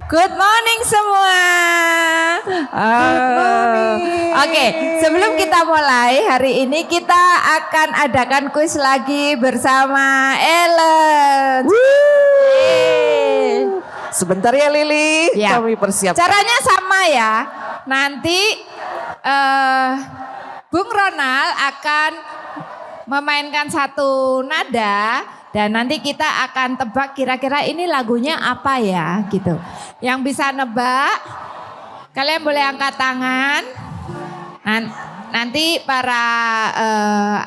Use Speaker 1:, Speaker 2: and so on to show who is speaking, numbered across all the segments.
Speaker 1: Good morning semua. Oke, sebelum kita mulai hari ini kita akan adakan kuis lagi bersama Ellen.
Speaker 2: Sebentar ya Lili,
Speaker 1: Ya.
Speaker 2: kami persiapkan.
Speaker 1: Caranya sama ya. Nanti Bung Ronald akan memainkan satu nada. Dan nanti kita akan tebak kira-kira ini lagunya apa ya gitu. Yang bisa nebak, kalian boleh angkat tangan. Nanti para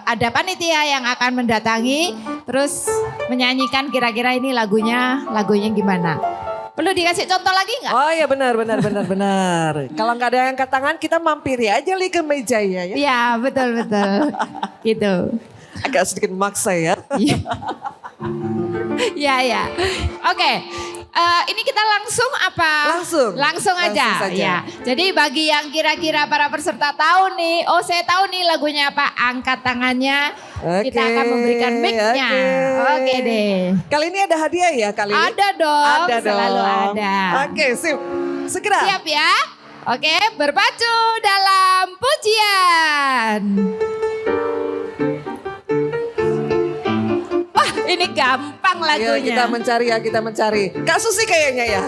Speaker 1: ada panitia yang akan mendatangi, terus menyanyikan kira-kira ini lagunya gimana. Perlu dikasih contoh lagi nggak?
Speaker 2: Oh ya benar. Kalau nggak ada yang angkat tangan kita mampiri aja Li ke meja ya.
Speaker 1: Ya betul gitu.
Speaker 2: Agak sedikit maksa ya.
Speaker 1: Ya. Oke. Ini kita langsung apa? Langsung aja.
Speaker 2: saja.
Speaker 1: Ya. Jadi bagi yang kira-kira para peserta tahu nih, oh saya tahu nih lagunya apa, angkat tangannya. Kita akan memberikan mic-nya. Oke deh.
Speaker 2: Kali ini ada hadiah ya kali ini?
Speaker 1: Ada dong, selalu ada.
Speaker 2: Oke, sip. Segera.
Speaker 1: Siap ya? Oke, berpacu dalam pujian. Wah, ini gampang lagunya.
Speaker 2: Ayo kita mencari. Kak Susi kayaknya ya.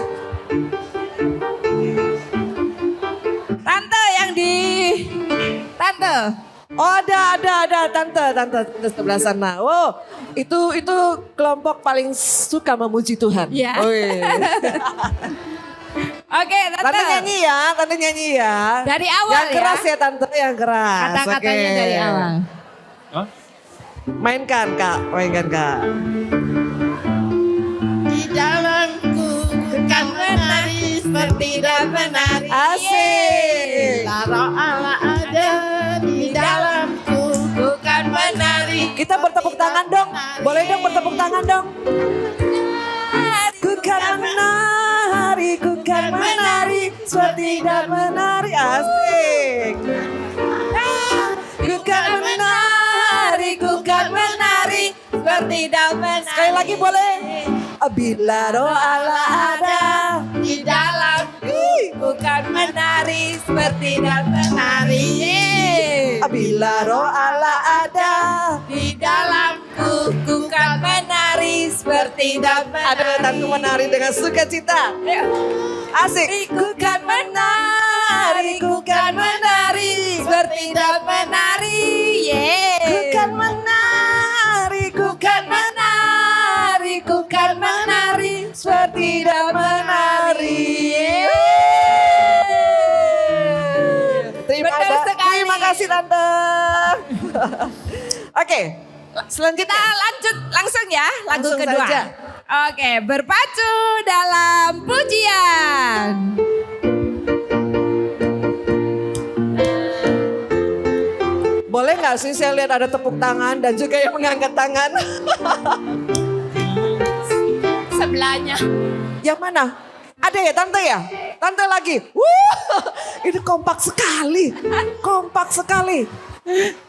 Speaker 1: Tante.
Speaker 2: Oh ada tante sebelah sana. Oh itu kelompok paling suka memuji Tuhan.
Speaker 1: Ya.
Speaker 2: Oh, iya.
Speaker 1: Oke,
Speaker 2: Tante nyanyi ya.
Speaker 1: Dari awal
Speaker 2: yang keras ya tante, yang keras.
Speaker 1: Kata-katanya
Speaker 2: Oke.
Speaker 1: dari awal.
Speaker 2: Mainkan kak.
Speaker 1: Di dalamku kan menari seperti dan menari.
Speaker 2: Asik.
Speaker 1: Roh Allah ada di dalamku, bukan menari.
Speaker 2: Kita bertepuk tangan dong. Boleh dong bertepuk tangan dong. Ku kan menari seperti dan menari. Asik. Ku kan menari seperti dan menari. Sekali lagi boleh. Bila roh Allah ada
Speaker 1: Di dalamku bukan menari seperti dan menari.
Speaker 2: Bila roh Allah ada.
Speaker 1: Di dalamku bukan menari seperti dan menari.
Speaker 2: Ada tante menari dengan sukacita. Asik. Ku kan menari
Speaker 1: seperti dan menari.
Speaker 2: Ku kan menari seperti dan menari. Terima kasih tante. Oke, selanjutnya
Speaker 1: Kita lanjut langsung ya lagu
Speaker 2: Langsung
Speaker 1: kedua.
Speaker 2: saja.
Speaker 1: Oke, berpacu dalam pujian.
Speaker 2: boleh nggak sih saya lihat ada tepuk tangan dan juga yang mengangkat tangan?
Speaker 1: Sebelahnya.
Speaker 2: Yang mana? Ada ya tante ya? Tante lagi. Ini kompak sekali.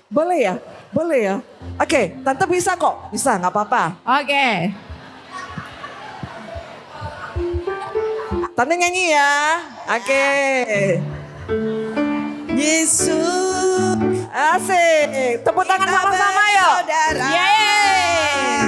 Speaker 2: Boleh ya? Oke, tante bisa kok. Bisa, nggak apa-apa.
Speaker 1: Oke.
Speaker 2: Tante nyanyi ya. Oke.
Speaker 1: Yesus.
Speaker 2: Asik. Tepuk tangan sama-sama yuk.
Speaker 1: Yeay.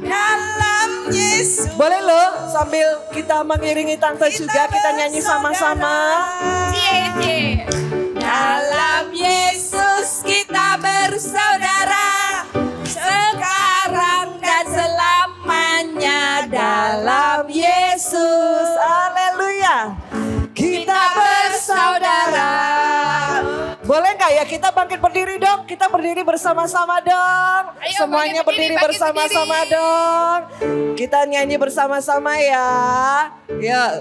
Speaker 2: Dalam Yesus. Boleh loh sambil kita mengiringi tante juga kita nyanyi sama-sama.
Speaker 1: Cie. Dalam Yesus kita bersaudara, sekarang dan selamanya dalam Yesus.
Speaker 2: Haleluya. Kita bersaudara. Boleh nggak ya kita bangkit berdiri dong? Kita berdiri bersama-sama dong.
Speaker 1: Ayo,
Speaker 2: Semuanya
Speaker 1: bangkit
Speaker 2: berdiri
Speaker 1: berdiri.
Speaker 2: bersama-sama dong. Kita nyanyi bersama-sama ya. Yuk.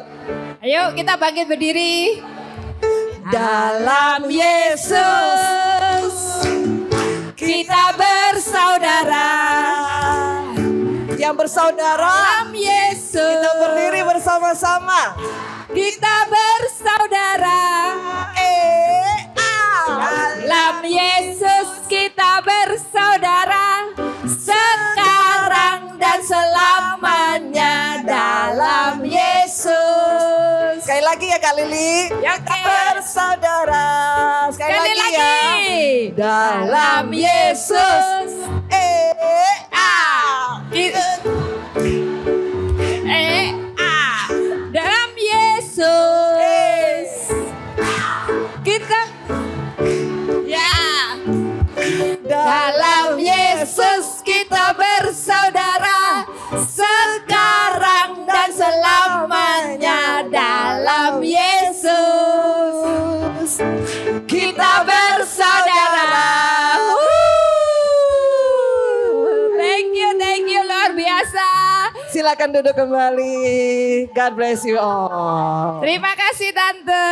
Speaker 1: Ayo kita bangkit berdiri.
Speaker 2: Dalam Yesus
Speaker 1: Kita bersaudara.
Speaker 2: Yang bersaudara.
Speaker 1: Dalam Yesus
Speaker 2: Kita berdiri bersama-sama.
Speaker 1: kita bersaudara. Dalam Yesus kita bersaudara, sekarang dan selamanya dalam Yesus.
Speaker 2: lagi ya Kak Lili.
Speaker 1: Ya,
Speaker 2: Kita
Speaker 1: oke.
Speaker 2: bersaudara. Sekali
Speaker 1: Sekali
Speaker 2: lagi ya. Dalam Yesus.
Speaker 1: Dalam Yesus kita ya dalam Yesus kita bersaudara sekarang dan selamanya dalam Yesus kita bersaudara. Thank you luar biasa.
Speaker 2: Silakan duduk kembali. God bless you all.
Speaker 1: Terima kasih Tante.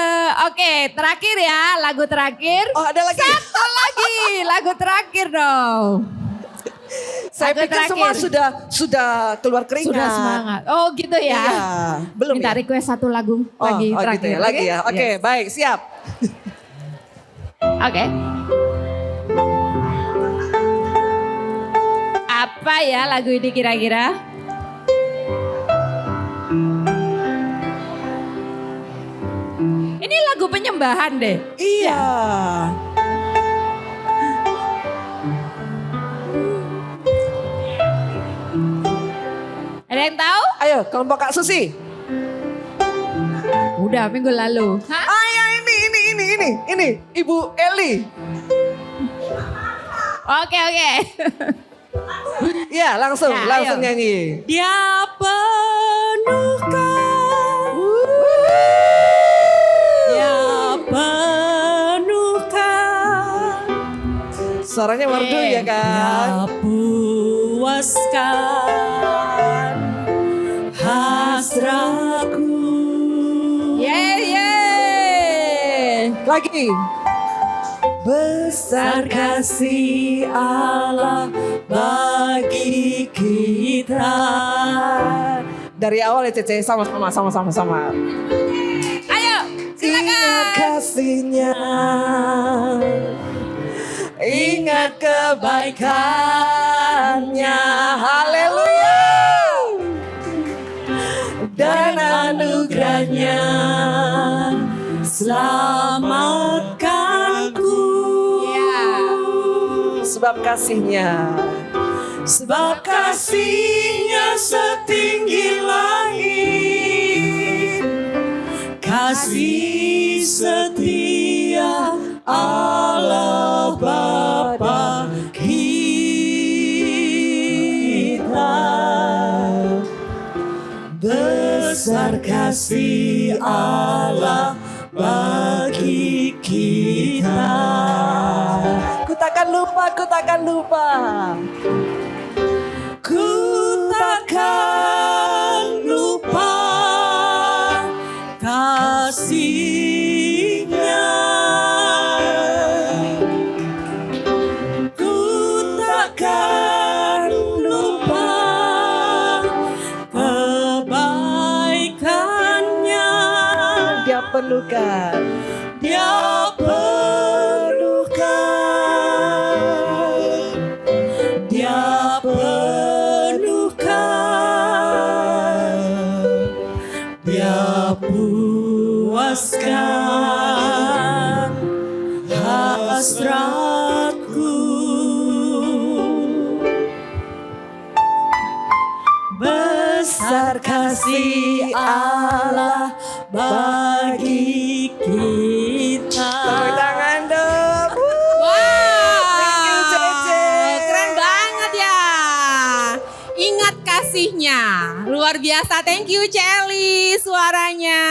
Speaker 1: Oke, terakhir ya, lagu terakhir.
Speaker 2: Oh, ada lagi.
Speaker 1: Satu lagi, lagu terakhir dong.
Speaker 2: Saya
Speaker 1: Lagu
Speaker 2: pikir semua sudah keluar keringat.
Speaker 1: Sudah semangat. Oh gitu ya.
Speaker 2: Iya, belum
Speaker 1: Minta
Speaker 2: ya?
Speaker 1: request satu lagu lagi
Speaker 2: oh
Speaker 1: terakhir.
Speaker 2: gitu ya, lagi ya. Oke,
Speaker 1: Yes.
Speaker 2: baik, siap.
Speaker 1: Oke. Apa ya lagu ini kira-kira? Ini lagu penyembahan deh.
Speaker 2: Iya.
Speaker 1: Ada yang tahu?
Speaker 2: Ayo, kelompok Kak Susi.
Speaker 1: Udah minggu lalu. Hah?
Speaker 2: Ya ini, Ibu Eli.
Speaker 1: Oke.
Speaker 2: Iya, langsung
Speaker 1: Ya, ayo.
Speaker 2: nyanyi.
Speaker 1: Dia penuhkan. Dia penuhkan.
Speaker 2: Suaranya merdu ya kan?
Speaker 3: Puaskan hasratku.
Speaker 2: Lagi.
Speaker 3: Besar kasih Allah bagi kita.
Speaker 2: Dari awal ya Cece, sama-sama.
Speaker 1: Ayo, silakan.
Speaker 2: Ingat kasihnya, ingat kebaikannya, haleluya. Dan anugerahnya selamatkanku. Sebab kasihnya setinggi langit, kasih setia Allah Bapa kita. Besar kasih Allah bagi kita. Ku takkan lupa. Ku takkan lupa kasihnya. Ku takkan lupa kebaikannya. Dia penuhkan. Dia puaskan hasratku. Besar kasih Allah bagi kita. Tepuk tangan dong. Thank you, Cece.
Speaker 3: Keren banget ya. Ingat kasihnya. Luar biasa. Thank you Celi suaranya.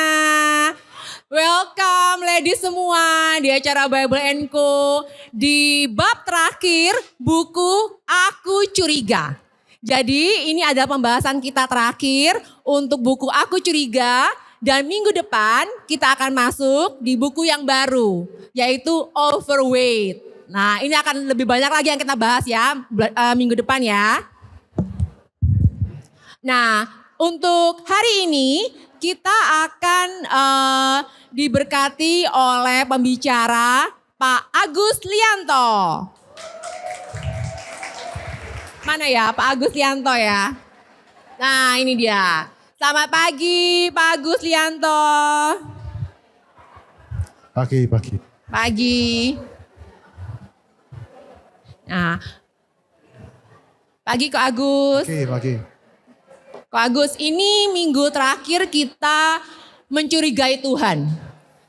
Speaker 3: Welcome ladies semua di acara Bible & Co. Di bab terakhir buku Aku Curiga. Jadi ini adalah pembahasan kita terakhir untuk buku Aku Curiga. Dan minggu depan kita akan masuk di buku yang baru, yaitu Overweight. Nah ini akan lebih banyak lagi yang kita bahas ya minggu depan ya. Nah untuk hari ini kita akan diberkati oleh pembicara Pak Agus Lianto. Mana ya Pak Agus Lianto ya? Nah ini dia. Selamat pagi Pak Agus Lianto.
Speaker 4: Pagi.
Speaker 3: Pagi. Nah, pagi Kak Agus.
Speaker 4: Pagi.
Speaker 3: Kak Agus, ini minggu terakhir kita mencurigai Tuhan.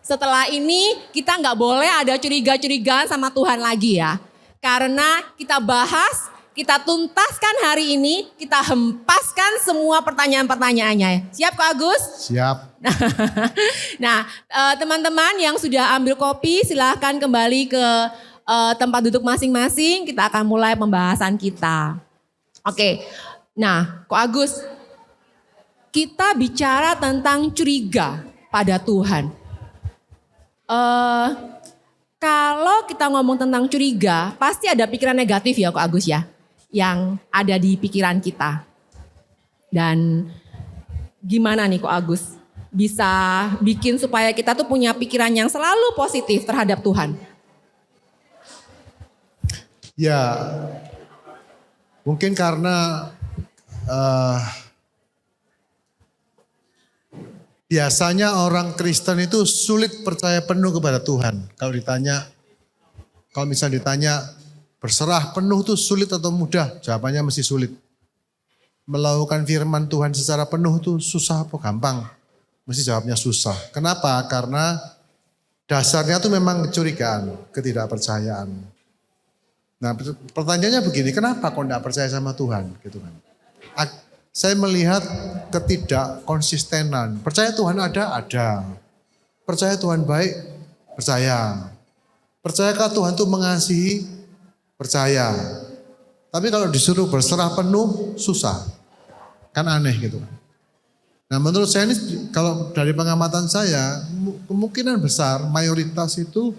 Speaker 3: Setelah ini kita nggak boleh ada curiga-curigaan sama Tuhan lagi ya. Karena kita bahas, kita tuntaskan hari ini, kita hempaskan semua pertanyaan-pertanyaannya. Siap Kak Agus?
Speaker 4: Siap.
Speaker 3: Nah, teman-teman yang sudah ambil kopi silahkan kembali ke tempat duduk masing-masing. Kita akan mulai pembahasan kita. Oke, nah Kak Agus, kita bicara tentang curiga pada Tuhan. Kalau kita ngomong tentang curiga, pasti ada pikiran negatif ya Kak Agus ya, yang ada di pikiran kita. Dan gimana nih Kak Agus bisa bikin supaya kita tuh punya pikiran yang selalu positif terhadap Tuhan?
Speaker 4: Ya, mungkin karena biasanya orang Kristen itu sulit percaya penuh kepada Tuhan. Kalau misalnya ditanya berserah penuh itu sulit atau mudah? Jawabannya mesti sulit. Melakukan firman Tuhan secara penuh itu susah apa gampang? Mesti jawabnya susah. Kenapa? Karena dasarnya itu memang kecurigaan, ketidakpercayaan. Nah pertanyaannya begini, kenapa kok tidak percaya sama Tuhan? Gitu kan. Saya melihat ketidakkonsistenan. Percaya Tuhan ada. Percaya Tuhan baik, percaya. Percayakah Tuhan itu mengasihi? Percaya. Tapi kalau disuruh berserah penuh, susah. Kan aneh gitu kan. Nah menurut saya ini kalau dari pengamatan saya, kemungkinan besar mayoritas itu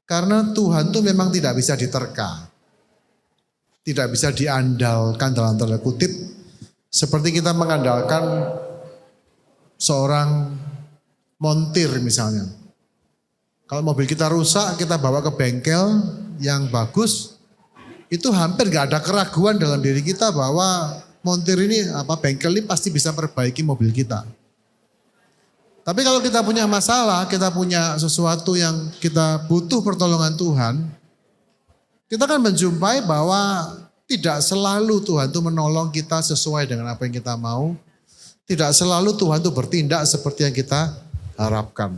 Speaker 4: karena Tuhan itu memang tidak bisa diterka. Tidak bisa diandalkan dalam tanda kutip. Seperti kita mengandalkan seorang montir misalnya. Kalau mobil kita rusak, kita bawa ke bengkel yang bagus, itu hampir gak ada keraguan dalam diri kita bahwa montir ini, bengkel ini pasti bisa perbaiki mobil kita. Tapi kalau kita punya masalah, kita punya sesuatu yang kita butuh pertolongan Tuhan, kita kan menjumpai bahwa tidak selalu Tuhan itu menolong kita sesuai dengan apa yang kita mau. Tidak selalu Tuhan itu bertindak seperti yang kita harapkan.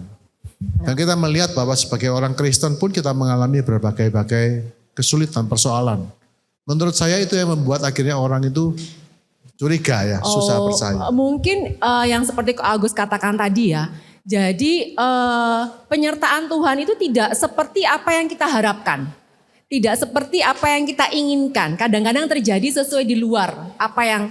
Speaker 4: Dan kita melihat bahwa sebagai orang Kristen pun kita mengalami berbagai-bagai kesulitan, persoalan. Menurut saya itu yang membuat akhirnya orang itu curiga ya, susah percaya.
Speaker 3: Mungkin yang seperti Kak Agus katakan tadi ya. Jadi penyertaan Tuhan itu tidak seperti apa yang kita harapkan. Tidak seperti apa yang kita inginkan. Kadang-kadang terjadi sesuai di luar apa yang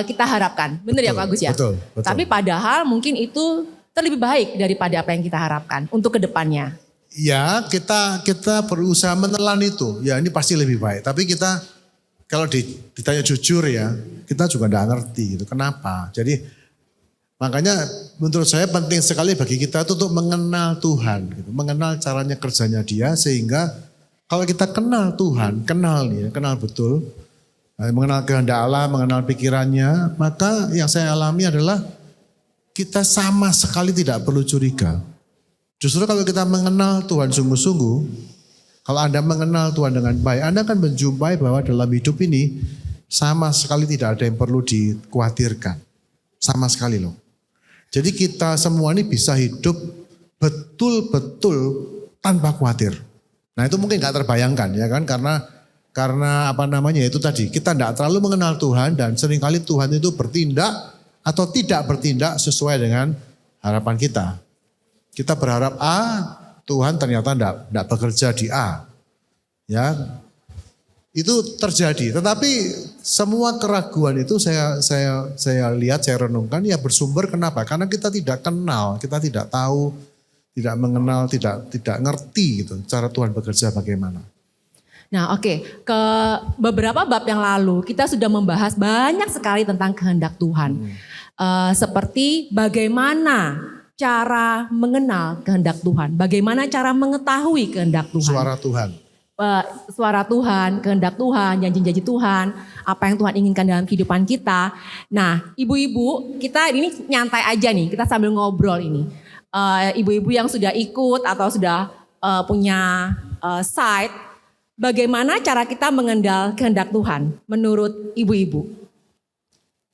Speaker 3: kita harapkan. Benar ya Pak Agus ya?
Speaker 4: Betul.
Speaker 3: Tapi padahal mungkin itu terlebih baik daripada apa yang kita harapkan untuk kedepannya.
Speaker 4: Ya kita berusaha menelan itu. Ya ini pasti lebih baik. Tapi kita kalau ditanya jujur ya, kita juga tidak ngerti gitu. Kenapa? Jadi makanya menurut saya penting sekali bagi kita itu untuk mengenal Tuhan. Gitu. Mengenal caranya kerjanya Dia sehingga kalau kita kenal Tuhan, kenal betul, mengenal kehendak Allah, mengenal pikirannya, maka yang saya alami adalah kita sama sekali tidak perlu curiga. Justru kalau kita mengenal Tuhan sungguh-sungguh, kalau Anda mengenal Tuhan dengan baik, Anda akan menjumpai bahwa dalam hidup ini sama sekali tidak ada yang perlu dikhawatirkan. Sama sekali loh. Jadi kita semua ini bisa hidup betul-betul tanpa khawatir. Nah itu mungkin gak terbayangkan ya kan karena itu tadi kita tidak terlalu mengenal Tuhan dan seringkali Tuhan itu bertindak atau tidak bertindak sesuai dengan harapan kita. Kita berharap A, Tuhan ternyata tidak bekerja di A. Ya, itu terjadi. Tetapi semua keraguan itu saya lihat, saya renungkan ya bersumber kenapa? Karena kita tidak kenal, kita tidak tahu, tidak mengenal, tidak ngerti gitu cara Tuhan bekerja bagaimana.
Speaker 3: Nah oke, ke beberapa bab yang lalu kita sudah membahas banyak sekali tentang kehendak Tuhan. Seperti bagaimana cara mengenal kehendak Tuhan, bagaimana cara mengetahui kehendak Tuhan.
Speaker 4: Suara Tuhan.
Speaker 3: Suara Tuhan, kehendak Tuhan, janji-janji Tuhan, apa yang Tuhan inginkan dalam kehidupan kita. Nah ibu-ibu kita ini nyantai aja nih, kita sambil ngobrol ini. ibu-ibu yang sudah ikut atau sudah punya site, bagaimana cara kita mengenal kehendak Tuhan menurut ibu-ibu?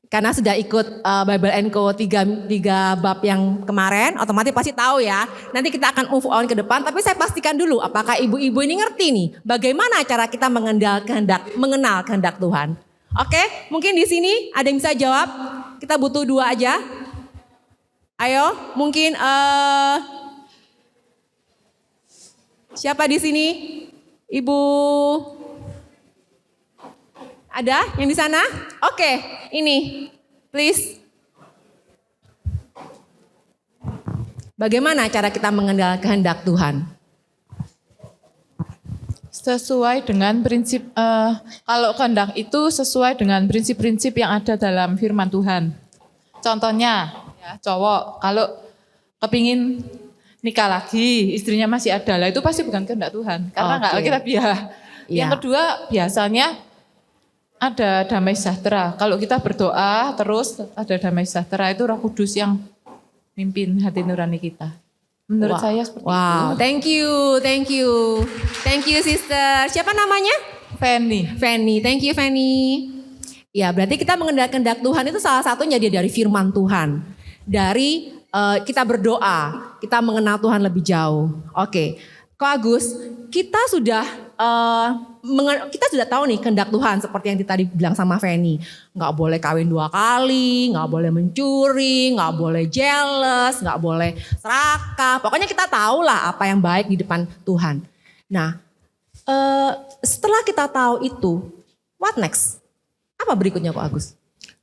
Speaker 3: Karena sudah ikut Bible Co 3 bab yang kemarin, otomatis pasti tahu ya. Nanti kita akan move on ke depan, tapi saya pastikan dulu apakah ibu-ibu ini ngerti nih bagaimana cara kita mengenal kehendak Tuhan. Oke, mungkin di sini ada yang bisa jawab. Kita butuh 2 aja. Ayo, mungkin siapa di sini? Ibu ada yang di sana? Oke, ini please. Bagaimana cara kita mengenal kehendak Tuhan?
Speaker 5: Sesuai dengan prinsip, kalau kehendak itu sesuai dengan prinsip-prinsip yang ada dalam firman Tuhan. Contohnya, ya, cowok kalau kepingin nikah lagi, istrinya masih ada, lah itu pasti bukan kehendak Tuhan. Karena nggak Alkitabiah. Yang kedua, biasanya ada damai sejahtera. Kalau kita berdoa terus ada damai sejahtera, itu Roh Kudus yang mimpin hati nurani kita. Menurut saya seperti itu.
Speaker 3: Thank you sister. Siapa namanya? Fanny, thank you Fanny. Ya, berarti kita mengenal kehendak Tuhan itu salah satunya dia dari firman Tuhan. Dari kita berdoa, kita mengenal Tuhan lebih jauh. Oke, Ko Agus, kita sudah tahu nih kehendak Tuhan seperti yang tadi bilang sama Fanny. Nggak boleh kawin 2 kali, nggak boleh mencuri, nggak boleh jealous, nggak boleh serakah. Pokoknya kita tahu lah apa yang baik di depan Tuhan. Nah, setelah kita tahu itu, what next? Apa berikutnya Ko Agus?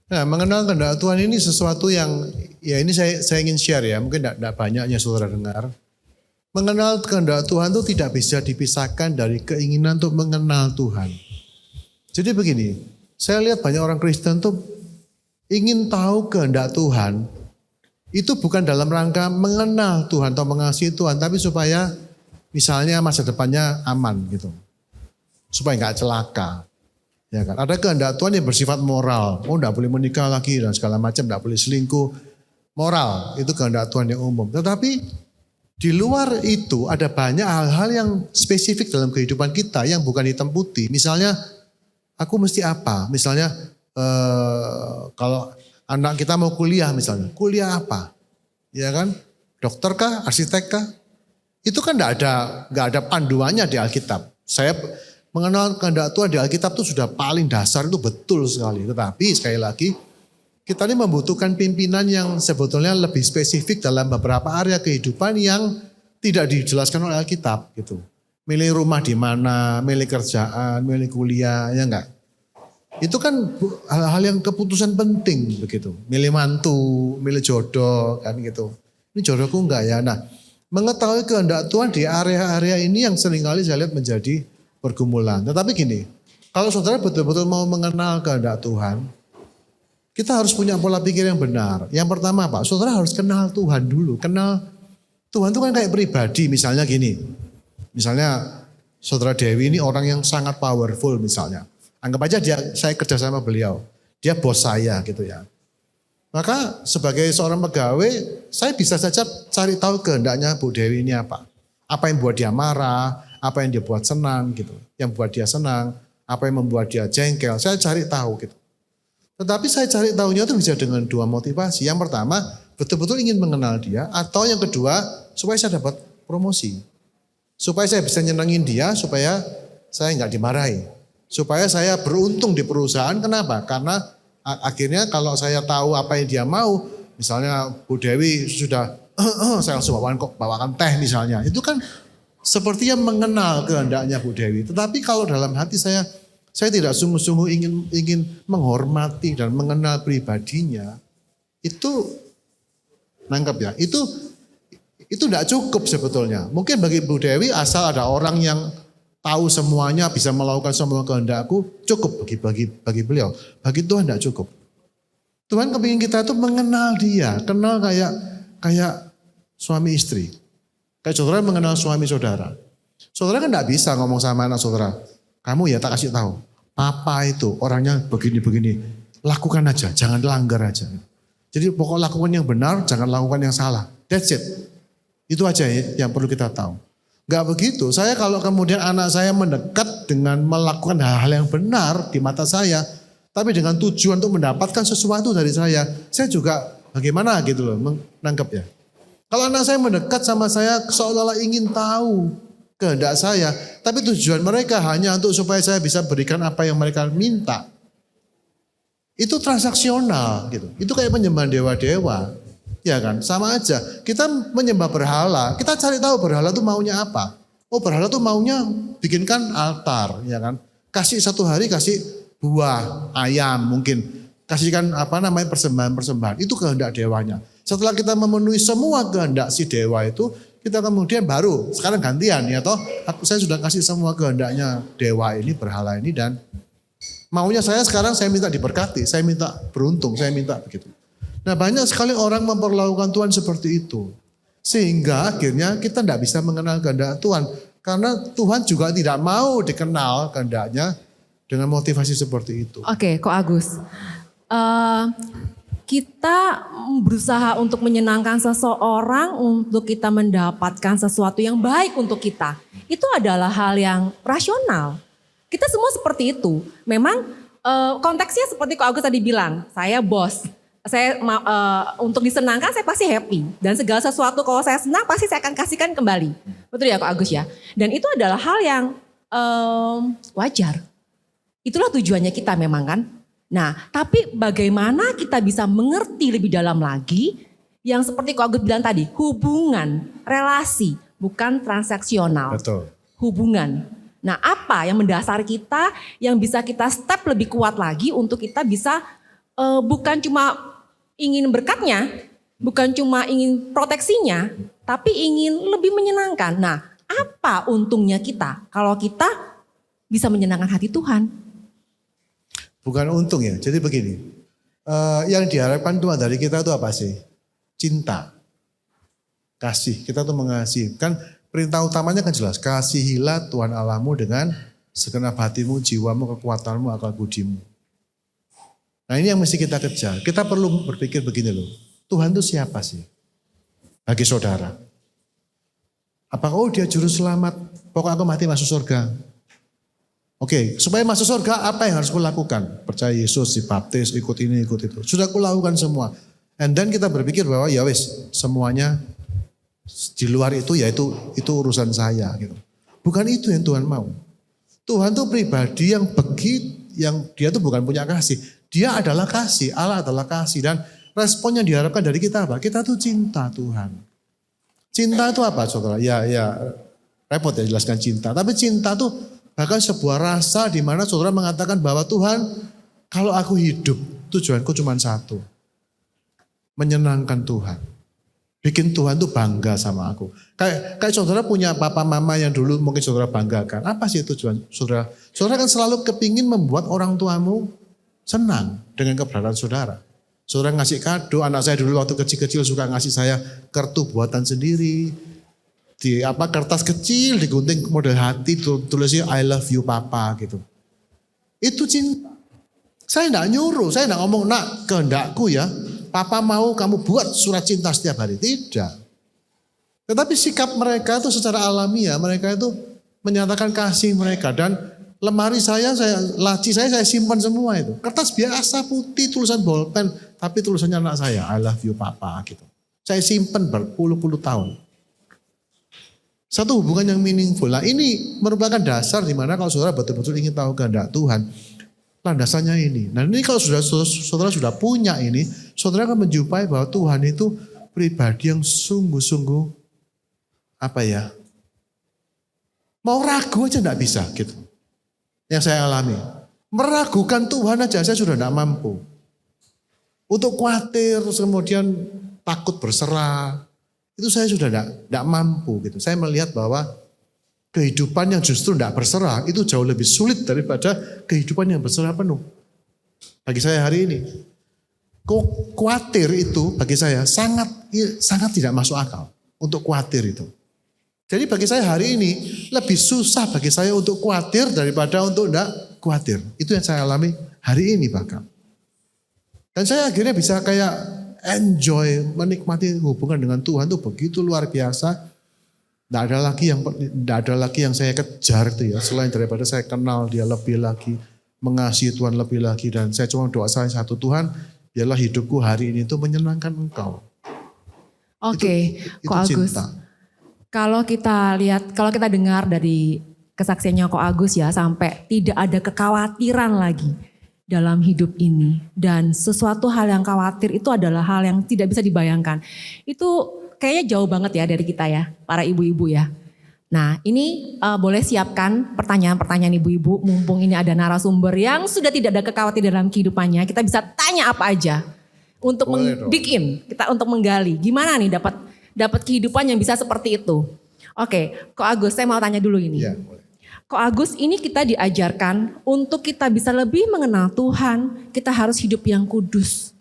Speaker 4: Nah, mengenal kehendak Tuhan ini sesuatu yang, ya ini saya ingin share ya, mungkin tidak banyaknya saudara dengar. Mengenal kehendak Tuhan itu tidak bisa dipisahkan dari keinginan untuk mengenal Tuhan. Jadi begini, saya lihat banyak orang Kristen tuh ingin tahu kehendak Tuhan, itu bukan dalam rangka mengenal Tuhan atau mengasihi Tuhan, tapi supaya misalnya masa depannya aman gitu. Supaya nggak celaka. Ya kan? Ada kehendak Tuhan yang bersifat moral. Oh, enggak boleh menikah lagi dan segala macam, enggak boleh selingkuh. Moral, itu kehendak Tuhan yang umum. Tetapi di luar itu ada banyak hal-hal yang spesifik dalam kehidupan kita yang bukan hitam putih. Misalnya, aku mesti apa? Misalnya, kalau anak kita mau kuliah misalnya, kuliah apa? Ya kan? Dokter kah? Arsitek kah? Itu kan enggak ada panduannya di Alkitab. Saya mengenal kehendak Tuhan di Alkitab itu sudah paling dasar, itu betul sekali. Tetapi sekali lagi, kita ini membutuhkan pimpinan yang sebetulnya lebih spesifik dalam beberapa area kehidupan yang tidak dijelaskan oleh Alkitab gitu. Milih rumah di mana, milih kerjaan, milih kuliah, ya enggak. Itu kan hal-hal yang keputusan penting begitu. Milih mantu, milih jodoh kan gitu. Ini jodohku enggak ya. Nah, mengetahui kehendak Tuhan di area-area ini yang seringkali saya lihat menjadi pergumulan. Tetapi gini, kalau saudara betul-betul mau mengenal kehendak Tuhan, kita harus punya pola pikir yang benar. Yang pertama Pak, saudara harus kenal Tuhan dulu. Kenal Tuhan itu kan kayak pribadi, misalnya gini. Misalnya saudara Dewi ini orang yang sangat powerful misalnya. Anggap aja saya kerja sama beliau. Dia bos saya gitu ya. Maka sebagai seorang pegawai, saya bisa saja cari tahu kehendaknya Bu Dewi ini apa. Apa yang buat dia marah, apa yang dia buat senang gitu. Yang buat dia senang, apa yang membuat dia jengkel. Saya cari tahu gitu. Tetapi saya cari tahunya itu bisa dengan 2 motivasi. Yang pertama, betul-betul ingin mengenal dia. Atau yang kedua, supaya saya dapat promosi. Supaya saya bisa nyenengin dia, supaya saya nggak dimarahi. Supaya saya beruntung di perusahaan. Kenapa? Karena akhirnya kalau saya tahu apa yang dia mau, misalnya Bu Dewi sudah, saya langsung bawakan teh misalnya. Itu kan sepertinya mengenal kehendaknya Bu Dewi. Tetapi kalau dalam hati saya tidak sungguh-sungguh ingin menghormati dan mengenal pribadinya, itu nangkep ya, itu tidak cukup sebetulnya. Mungkin bagi Bu Dewi asal ada orang yang tahu semuanya, bisa melakukan semua kehendakku, cukup bagi beliau. Bagi Tuhan tidak cukup. Tuhan kepingin kita itu mengenal dia, kenal kayak suami istri. Kayak saudara mengenal suami saudara. Saudara kan tidak bisa ngomong sama anak saudara. Kamu ya tak kasih tahu, papa itu orangnya begini-begini. Lakukan aja, jangan langgar aja. Jadi pokok lakukan yang benar, jangan lakukan yang salah. That's it. Itu aja yang perlu kita tahu. Enggak begitu, saya kalau kemudian anak saya mendekat dengan melakukan hal-hal yang benar di mata saya, tapi dengan tujuan untuk mendapatkan sesuatu dari saya juga bagaimana gitu loh menangkap ya. Kalau anak saya mendekat sama saya seolah-olah ingin tahu kehendak saya, tapi tujuan mereka hanya untuk supaya saya bisa berikan apa yang mereka minta. Itu transaksional gitu. Itu kayak penyembahan dewa-dewa. Ya kan, sama aja. Kita menyembah berhala, kita cari tahu berhala itu maunya apa. Oh, berhala itu maunya bikinkan altar, ya kan. Kasih satu hari kasih buah, ayam mungkin. Kasihkan persembahan-persembahan. Itu kehendak dewanya. Setelah kita memenuhi semua kehendak si dewa itu, kita kemudian baru sekarang gantian ya toh. Saya sudah kasih semua kehendaknya dewa ini, berhala ini, dan maunya saya sekarang saya minta diberkati, saya minta beruntung, saya minta begitu. Nah, banyak sekali orang memperlakukan Tuhan seperti itu. Sehingga akhirnya kita tidak bisa mengenal kehendak Tuhan. Karena Tuhan juga tidak mau dikenal kehendaknya dengan motivasi seperti itu.
Speaker 3: Oke, Ko Agus. Kita berusaha untuk menyenangkan seseorang untuk kita mendapatkan sesuatu yang baik untuk kita. Itu adalah hal yang rasional. Kita semua seperti itu. Memang konteksnya seperti Ko Agus tadi bilang, saya bos. Saya untuk disenangkan saya pasti happy. Dan segala sesuatu kalau saya senang pasti saya akan kasihkan kembali. Betul ya Ko Agus ya? Dan itu adalah hal yang wajar. Itulah tujuannya kita memang kan. Nah, tapi bagaimana kita bisa mengerti lebih dalam lagi yang seperti Ko Agus bilang tadi, hubungan, relasi, bukan transaksional.
Speaker 4: Betul.
Speaker 3: Hubungan. Nah, apa yang mendasar kita yang bisa kita step lebih kuat lagi untuk kita bisa bukan cuma ingin berkatnya, bukan cuma ingin proteksinya, tapi ingin lebih menyenangkan. Nah, apa untungnya kita kalau kita bisa menyenangkan hati Tuhan?
Speaker 4: Bukan untung ya, jadi begini. Yang diharapkan Tuhan dari kita itu apa sih? Cinta. Kasih, kita tuh mengasihi. Kan perintah utamanya kan jelas, kasihilah Tuhan Allahmu dengan segenap hatimu, jiwamu, kekuatanmu, akal budimu. Nah, ini yang mesti kita kejar. Kita perlu berpikir begini loh. Tuhan itu siapa sih? Bagi saudara. Apakah dia juru selamat? Pokoknya aku mati masuk surga. Oke, supaya masuk surga apa yang harus kulakukan? Percaya Yesus, dibaptis, ikut ini, ikut itu. Sudah kulakukan semua. And then kita berpikir bahwa ya wis, semuanya di luar itu ya itu urusan saya gitu. Bukan itu yang Tuhan mau. Tuhan tuh pribadi yang dia tuh bukan punya kasih. Dia adalah kasih, Allah adalah kasih. Dan respon yang diharapkan dari kita apa? Kita tuh cinta Tuhan. Cinta itu apa saudara? Ya repot ya jelaskan cinta. Tapi cinta tuh bahkan sebuah rasa di mana saudara mengatakan bahwa Tuhan, kalau aku hidup tujuanku cuma satu. Menyenangkan Tuhan. Bikin Tuhan tuh bangga sama aku. Kayak saudara punya papa mama yang dulu mungkin saudara banggakan. Apa sih tujuan saudara? Saudara kan selalu kepingin membuat orang tuamu senang dengan keberadaan saudara. Saudara ngasih kado, anak saya dulu waktu kecil-kecil suka ngasih saya kartu buatan sendiri. Di kertas kecil digunting model hati tulisnya I love you papa gitu. Itu cinta. Saya enggak nyuruh, saya enggak ngomong nak kehendakku ya. Papa mau kamu buat surat cinta setiap hari. Tidak. Tetapi sikap mereka itu secara alamiah mereka itu menyatakan kasih mereka. Dan lemari laci saya simpan semua itu. Kertas biasa putih tulisan bolpen. Tapi tulisannya anak saya, I love you papa gitu. Saya simpan berpuluh-puluh tahun. Satu hubungan yang meaningful. Nah ini merupakan dasar di mana kalau saudara betul-betul ingin tahu kehendak Tuhan. Landasannya ini. Nah ini kalau saudara sudah punya ini, saudara akan menjumpai bahwa Tuhan itu pribadi yang sungguh-sungguh mau ragu aja enggak bisa gitu. Yang saya alami. Meragukan Tuhan aja saya sudah enggak mampu. Untuk khawatir terus kemudian takut berserah. Itu saya sudah enggak mampu gitu. Saya melihat bahwa kehidupan yang justru tidak berserah itu jauh lebih sulit daripada kehidupan yang berserah penuh. Bagi saya hari ini. Khawatir itu bagi saya sangat tidak masuk akal untuk khawatir itu. Jadi bagi saya hari ini lebih susah bagi saya untuk khawatir daripada untuk tidak khawatir. Itu yang saya alami hari ini bahkan. Dan saya akhirnya bisa kayak enjoy, menikmati hubungan dengan Tuhan itu begitu luar biasa. Tidak ada lagi yang saya kejar itu ya, selain daripada saya kenal dia lebih lagi, mengasihi Tuhan lebih lagi, dan saya cuma doa saya satu, Tuhan, biarlah hidupku hari ini itu menyenangkan Engkau.
Speaker 3: Oke,
Speaker 4: Itu
Speaker 3: Ko Agus.
Speaker 4: cinta.
Speaker 3: Kalau kita dengar dari kesaksiannya Ko Agus ya, sampai tidak ada kekhawatiran lagi dalam hidup ini. Dan sesuatu hal yang khawatir itu adalah hal yang tidak bisa dibayangkan. Itu kayaknya jauh banget ya dari kita ya, para ibu-ibu ya. Nah ini boleh siapkan pertanyaan-pertanyaan ibu-ibu, mumpung ini ada narasumber yang sudah tidak ada kekhawatiran dalam kehidupannya. Kita bisa tanya apa aja untuk dig in, kita untuk menggali. Gimana nih dapat kehidupan yang bisa seperti itu. Oke, Ko Agus, saya mau tanya dulu ini.
Speaker 4: Ya, boleh.
Speaker 3: Ko Agus, ini kita diajarkan untuk kita bisa lebih mengenal Tuhan, kita harus hidup yang kudus.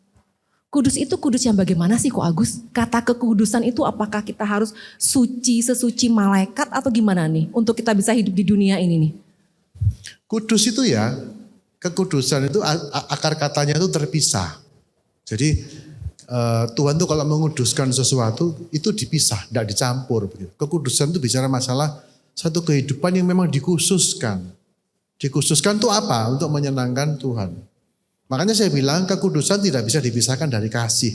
Speaker 3: Kudus itu kudus yang bagaimana sih Ko Agus? Kata kekudusan itu apakah kita harus suci sesuci malaikat atau gimana nih untuk kita bisa hidup di dunia ini nih?
Speaker 4: Kudus itu ya, kekudusan itu akar katanya itu terpisah. Jadi Tuhan tuh kalau menguduskan sesuatu itu dipisah, tidak dicampur. Kekudusan itu bicara masalah satu kehidupan yang memang dikhususkan. Dikhususkan itu apa? Untuk menyenangkan Tuhan. Makanya saya bilang kekudusan tidak bisa dipisahkan dari kasih.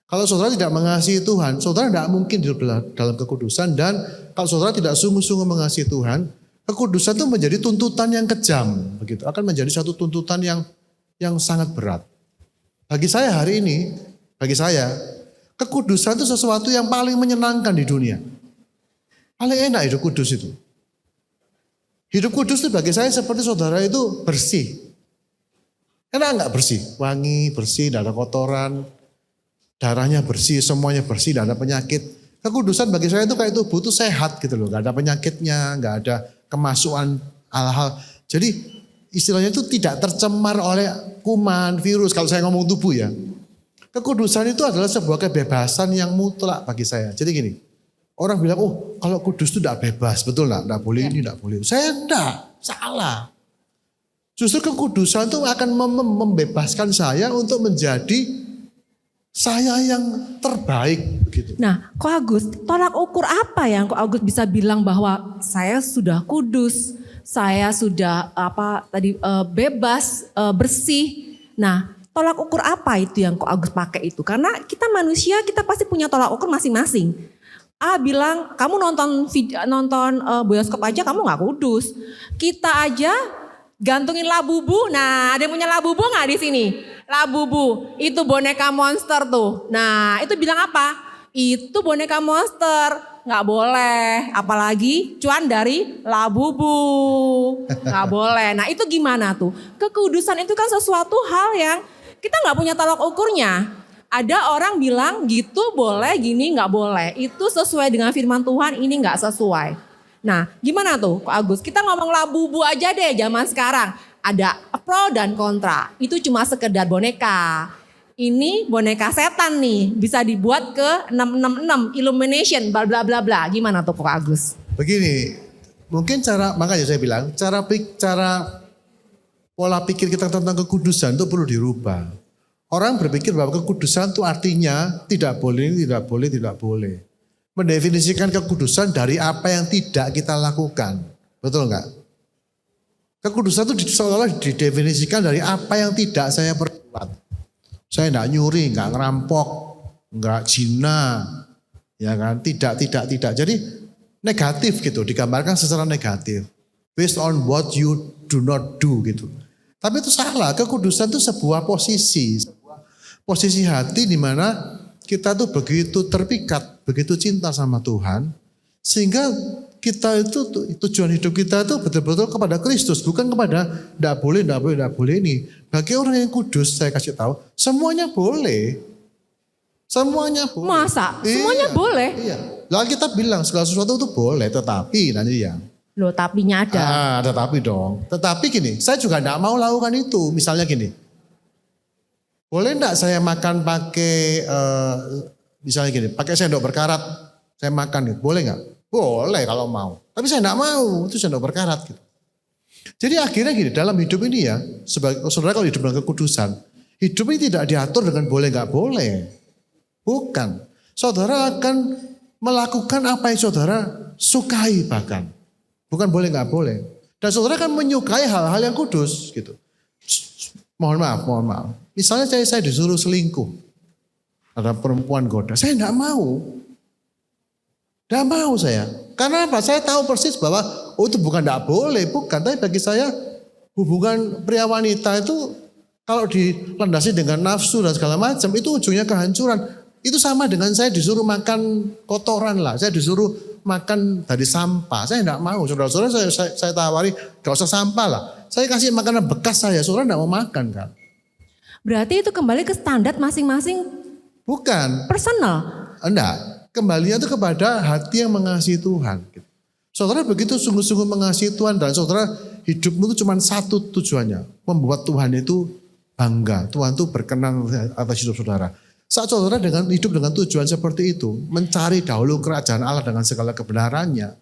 Speaker 4: Kalau saudara tidak mengasihi Tuhan, saudara tidak mungkin hidup dalam kekudusan. Dan kalau saudara tidak sungguh-sungguh mengasihi Tuhan, kekudusan itu menjadi tuntutan yang kejam. Begitu, akan menjadi satu tuntutan yang sangat berat. Bagi saya hari ini, kekudusan itu sesuatu yang paling menyenangkan di dunia. Paling enak hidup kudus itu. Hidup kudus itu bagi saya seperti saudara itu bersih. Enak enggak bersih? Wangi, bersih, tidak ada kotoran, darahnya bersih, semuanya bersih, tidak ada penyakit. Kekudusan bagi saya itu kayak tubuh itu sehat gitu loh. Enggak ada penyakitnya, enggak ada kemasukan hal-hal. Jadi istilahnya itu tidak tercemar oleh kuman, virus kalau saya ngomong tubuh ya. Kekudusan itu adalah sebuah kebebasan yang mutlak bagi saya. Jadi gini, orang bilang, oh kalau kudus itu tidak bebas, betul enggak? Tidak boleh ini, tidak boleh. Saya enggak, salah. Justru kekudusan itu akan membebaskan saya untuk menjadi saya yang terbaik. Begitu.
Speaker 3: Nah, Ko Agus, tolak ukur apa yang Ko Agus bisa bilang bahwa saya sudah kudus, saya sudah bebas, bersih. Nah, tolak ukur apa itu yang Ko Agus pakai itu? Karena kita manusia, kita pasti punya tolak ukur masing-masing. A bilang, kamu nonton bioskop aja kamu gak kudus. Kita aja gantungin Labubu. Nah, ada yang punya Labubu gak di sini? Labubu, itu boneka monster tuh. Nah, itu bilang apa? Itu boneka monster, gak boleh. Apalagi cuan dari Labubu, gak boleh. Nah, itu gimana tuh? Kekudusan itu kan sesuatu hal yang kita gak punya tolak ukurnya. Ada orang bilang gitu boleh, gini gak boleh. Itu sesuai dengan firman Tuhan, ini gak sesuai. Nah gimana tuh Ko Agus? Kita ngomong Labubu aja deh zaman sekarang. Ada pro dan kontra. Itu cuma sekedar boneka. Ini boneka setan nih. Bisa dibuat ke 666 illumination bla bla bla bla. Gimana tuh Ko Agus?
Speaker 4: Begini, mungkin makanya saya bilang cara pola pikir kita tentang kekudusan itu perlu dirubah. Orang berpikir bahwa kekudusan itu artinya tidak boleh, tidak boleh, tidak boleh. Mendefinisikan kekudusan dari apa yang tidak kita lakukan. Betul enggak? Kekudusan itu seolah-olah didefinisikan dari apa yang tidak saya perbuat. Saya enggak nyuri, enggak ngerampok, enggak zina. Ya kan? Tidak. Jadi negatif gitu, digambarkan secara negatif. Based on what you do not do gitu. Tapi itu salah, kekudusan itu sebuah posisi hati di mana kita tuh begitu terpikat, begitu cinta sama Tuhan, sehingga kita itu tujuan hidup kita itu betul-betul kepada Kristus, bukan kepada tidak boleh ini. Bagi orang yang kudus, saya kasih tahu, semuanya boleh. Semuanya boleh.
Speaker 3: Masa? Semuanya boleh?
Speaker 4: Iya. Lalu kita bilang segala sesuatu itu boleh, tetapi nanti ya.
Speaker 3: Loh, tapinya ada.
Speaker 4: Tetapi dong. Tetapi gini, saya juga tidak mau lakukan itu. Misalnya gini. Boleh enggak saya makan pakai misalnya gini, pakai sendok berkarat, saya makan gitu. Boleh enggak? Boleh kalau mau. Tapi saya enggak mau, itu sendok berkarat gitu. Jadi akhirnya gini, dalam hidup ini ya, sebagai saudara kalau hidup dengan kekudusan, hidup ini tidak diatur dengan boleh enggak boleh. Bukan. Saudara akan melakukan apa yang saudara sukai bahkan. Bukan boleh nggak boleh. Dan saudara akan menyukai hal-hal yang kudus gitu. Mohon maaf. Misalnya saya disuruh selingkuh. Ada perempuan goda. Saya enggak mau. Enggak mau saya. Karena apa? Saya tahu persis bahwa itu bukan enggak boleh. Bukan. Tapi bagi saya hubungan pria wanita itu kalau dilandasi dengan nafsu dan segala macam itu ujungnya kehancuran. Itu sama dengan saya disuruh makan kotoran lah. Saya disuruh makan dari sampah. Saya enggak mau. Saudara-saudara saya tawari gak usah sampah lah. Saya kasih makanan bekas saya. Saudara enggak mau makan kan.
Speaker 3: Berarti itu kembali ke standar masing-masing
Speaker 4: Bukan.
Speaker 3: personal.
Speaker 4: Enggak. Kembalinya itu kepada hati yang mengasihi Tuhan. Saudara begitu sungguh-sungguh mengasihi Tuhan dan saudara hidupmu itu cuma satu tujuannya. Membuat Tuhan itu bangga. Tuhan itu berkenan atas hidup saudara. Saat saudara dengan hidup dengan tujuan seperti itu, mencari dahulu kerajaan Allah dengan segala kebenarannya,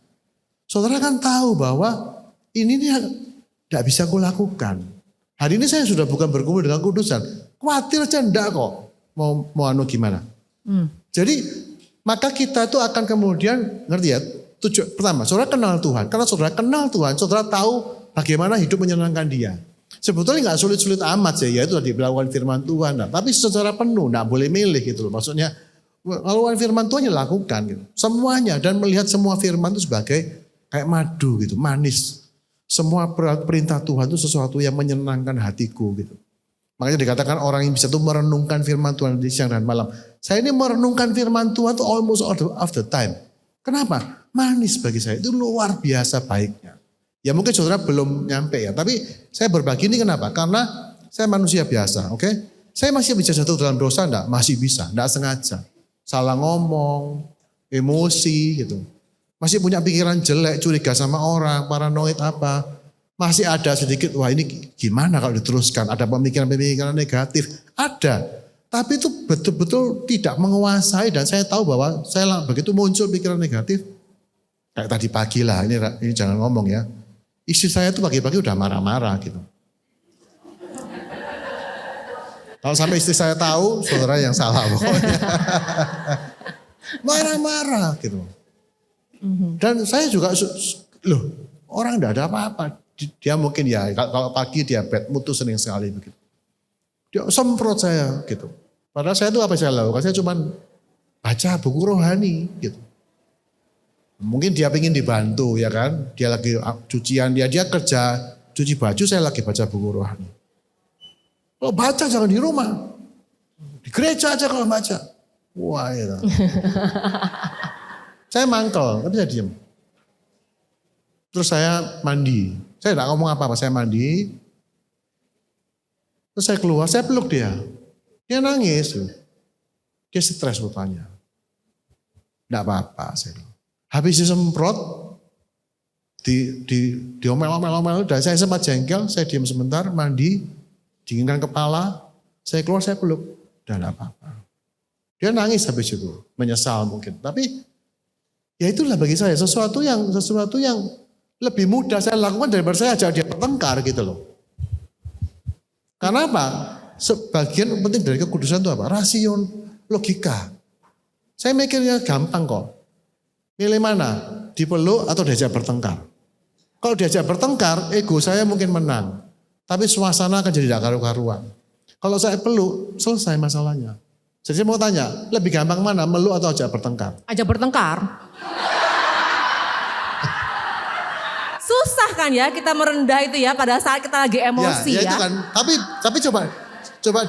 Speaker 4: saudara kan tahu bahwa ini tidak bisa kulakukan. Hari ini saya sudah bukan bergumul dengan kudusan, khawatir aja enggak kok, mau anu gimana. Jadi maka kita itu akan kemudian, ngerti ya, pertama saudara kenal Tuhan, karena saudara kenal Tuhan, saudara tahu bagaimana hidup menyenangkan Dia. Sebetulnya nggak sulit-sulit amat sih, ya itu tadi melakukan firman Tuhan. Nah, tapi secara penuh, nggak boleh milih gitu loh. Maksudnya, melakukan firman Tuhan ya lakukan gitu. Semuanya dan melihat semua firman itu sebagai kayak madu gitu, manis. Semua perintah Tuhan itu sesuatu yang menyenangkan hatiku gitu. Makanya dikatakan orang yang bisa tuh merenungkan firman Tuhan di siang dan malam. Saya ini merenungkan firman Tuhan tuh almost all of the time. Kenapa? Manis bagi saya, itu luar biasa baiknya. Ya mungkin saudara belum nyampe ya, tapi saya berbagi ini kenapa? Karena saya manusia biasa, oke? Saya masih bisa jatuh dalam dosa enggak? Masih bisa, enggak sengaja. Salah ngomong, emosi gitu. Masih punya pikiran jelek, curiga sama orang, paranoid apa. Masih ada sedikit, wah ini gimana kalau diteruskan? Ada pemikiran-pemikiran negatif, ada. Tapi itu betul-betul tidak menguasai dan saya tahu bahwa saya begitu muncul pikiran negatif. Kayak tadi pagi lah, ini jangan ngomong ya. Istri saya tuh pagi-pagi udah marah-marah gitu. Kalau sampai istri saya tahu, saudara yang salah pokoknya. Marah-marah gitu. Dan saya juga, loh orang enggak ada apa-apa. Dia mungkin ya, kalau pagi dia bad mood tuh sering sekali begitu. Dia semprot saya gitu. Padahal saya tuh apa yang saya lakukan, saya cuma baca buku rohani gitu. Mungkin dia pengen dibantu ya kan. Dia lagi cucian, dia kerja, cuci baju, saya lagi baca buku rohani. Kalau baca jangan di rumah. Di gereja aja kalau baca. Wah ya. Saya mangkel, tapi saya diam. Terus saya mandi. Saya tidak ngomong apa-apa, saya mandi. Terus saya keluar, saya peluk dia. Dia nangis. Dia stres rupanya. Tidak apa-apa saya bilang. Habis disemprot, diomel-omel, dan saya sempat jengkel, saya diam sebentar, mandi, dinginkan kepala, saya keluar, saya peluk, dan apa-apa. Dia nangis habis itu, menyesal mungkin. Tapi ya itulah bagi saya, sesuatu yang lebih mudah saya lakukan daripada saya ajak dia bertengkar gitu loh. Karena apa? Sebagian penting dari kekudusan itu apa? Rasio, logika. Saya mikirnya gampang kok. Milih mana? Dipeluk atau diajak bertengkar? Kalau diajak bertengkar, ego saya mungkin menang. Tapi suasana akan jadi tidak karu-karuan. Kalau saya peluk, selesai masalahnya. Jadi saya mau tanya, lebih gampang mana? Meluk atau ajak bertengkar?
Speaker 3: Ajak bertengkar. Susah kan ya kita merendah itu ya pada saat kita lagi emosi ya.
Speaker 4: Itu kan. Tapi coba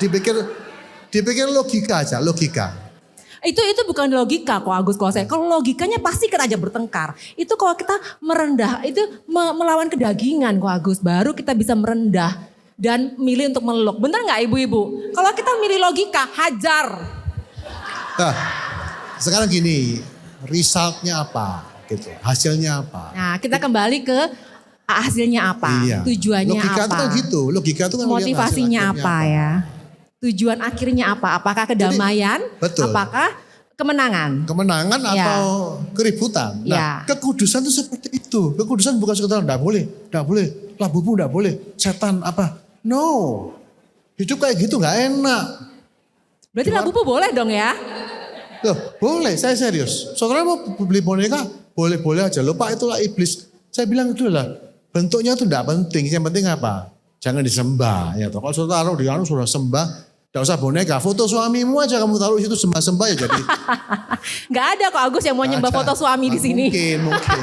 Speaker 4: dipikir logika aja, logika.
Speaker 3: Itu bukan logika kok Agus kalau saya. Kalau logikanya pasti kan aja bertengkar. Itu kalau kita merendah, itu melawan kedagingan kok Agus. Baru kita bisa merendah dan milih untuk meluk. Bener gak ibu-ibu? Kalau kita milih logika, hajar.
Speaker 4: Nah, sekarang gini, resultnya apa gitu, hasilnya apa.
Speaker 3: Nah kita kembali ke hasilnya apa,
Speaker 4: Iya.
Speaker 3: tujuannya
Speaker 4: logika
Speaker 3: apa.
Speaker 4: Itu kan gitu, logika itu kan
Speaker 3: motivasinya
Speaker 4: hasil
Speaker 3: apa ya. Tujuan akhirnya apa? Apakah kedamaian?
Speaker 4: Betul.
Speaker 3: Apakah kemenangan?
Speaker 4: Kemenangan
Speaker 3: Ya.
Speaker 4: atau keributan. Nah,
Speaker 3: Ya.
Speaker 4: kekudusan itu seperti itu. Kekudusan bukan sekedar enggak boleh, labubu enggak boleh, setan apa. No. Hidup kayak gitu enggak enak.
Speaker 3: Berarti labubu boleh dong ya?
Speaker 4: Loh, boleh, saya serius. Saudara mau beli boneka, boleh-boleh aja. Loh Pak, itulah iblis. Saya bilang itu lah, bentuknya itu enggak penting. Yang penting apa? Jangan disembah. Ya toh. Kalau saudara taruh di anu sudah sembah, enggak usah boneka. Foto suamimu aja kamu taruh di situ sembah-sembah ya jadi.
Speaker 3: Nggak ada kok Agus yang mau nyembah foto suami di sini.
Speaker 4: Mungkin.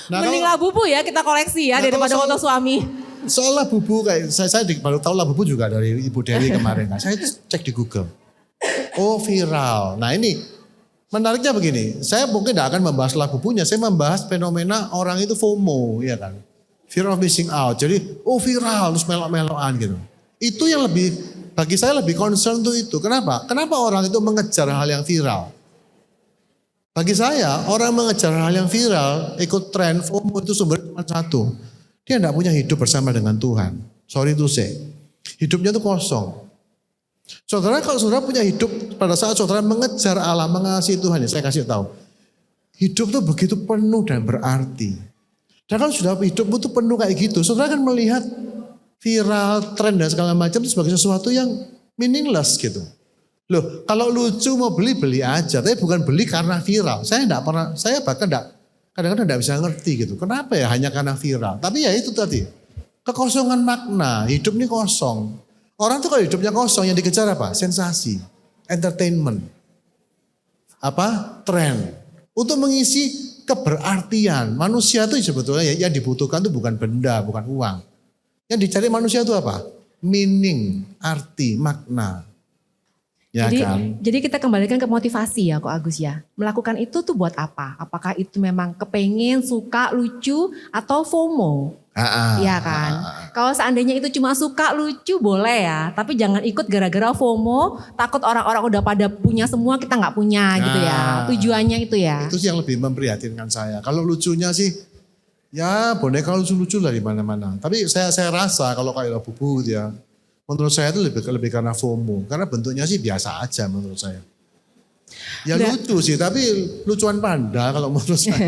Speaker 4: Nah,
Speaker 3: Mending Labubu ya kita koleksi ya
Speaker 4: Nah,
Speaker 3: daripada
Speaker 4: kalau
Speaker 3: foto suami.
Speaker 4: soal Labubu kayak baru tahu Labubu juga dari Ibu Dewi kemarin. Nah, saya cek di Google. Oh viral. Nah ini menariknya begini. Saya mungkin tidak akan membahas Labubunya. Saya membahas fenomena orang itu FOMO, ya kan? Fear of missing out. Jadi viral terus melok-melokan gitu. Itu yang lebih bagi saya lebih concern tuh itu. Kenapa? Kenapa orang itu mengejar hal yang viral? Bagi saya orang mengejar hal yang viral, ikut tren FOMO itu sumber cuma satu. Dia tidak punya hidup bersama dengan Tuhan. Sorry to say. Hidupnya itu kosong. Saudara kalau saudara punya hidup pada saat saudara mengejar Allah, mengasihi Tuhan, ya saya kasih tahu. Hidup itu begitu penuh dan berarti. Dan kalau sudah hidupmu itu penuh kayak gitu, saudara kan melihat viral, tren dan segala macam itu sebagai sesuatu yang meaningless gitu. Loh, kalau lucu mau beli aja, tapi bukan beli karena viral. Saya bahkan kadang-kadang tidak bisa ngerti gitu. Kenapa ya hanya karena viral? Tapi ya itu tadi, kekosongan makna, hidup ini kosong. Orang tuh kalau hidupnya kosong yang dikejar apa? Sensasi, entertainment, tren. Untuk mengisi keberartian. Manusia itu sebetulnya yang dibutuhkan itu bukan benda, bukan uang. Yang dicari manusia itu apa? Meaning, arti, makna. Ya kan?
Speaker 3: Jadi kita kembalikan ke motivasi ya kok Agus ya. Melakukan itu tuh buat apa? Apakah itu memang kepengen, suka, lucu atau FOMO? Iya kan. Kalau seandainya itu cuma suka, lucu boleh ya. Tapi jangan ikut gara-gara FOMO. Takut orang-orang udah pada punya semua kita nggak punya gitu ya. Tujuannya itu ya.
Speaker 4: Itu sih yang lebih memprihatinkan saya. Kalau lucunya sih ya boneka lucu-lucu lah di mana-mana. Tapi saya rasa kalau kayak Labubu gitu ya. Menurut saya itu lebih karena FOMO. Karena bentuknya sih biasa aja menurut saya. Ya lucu sih, tapi lucuan panda kalau menurut saya.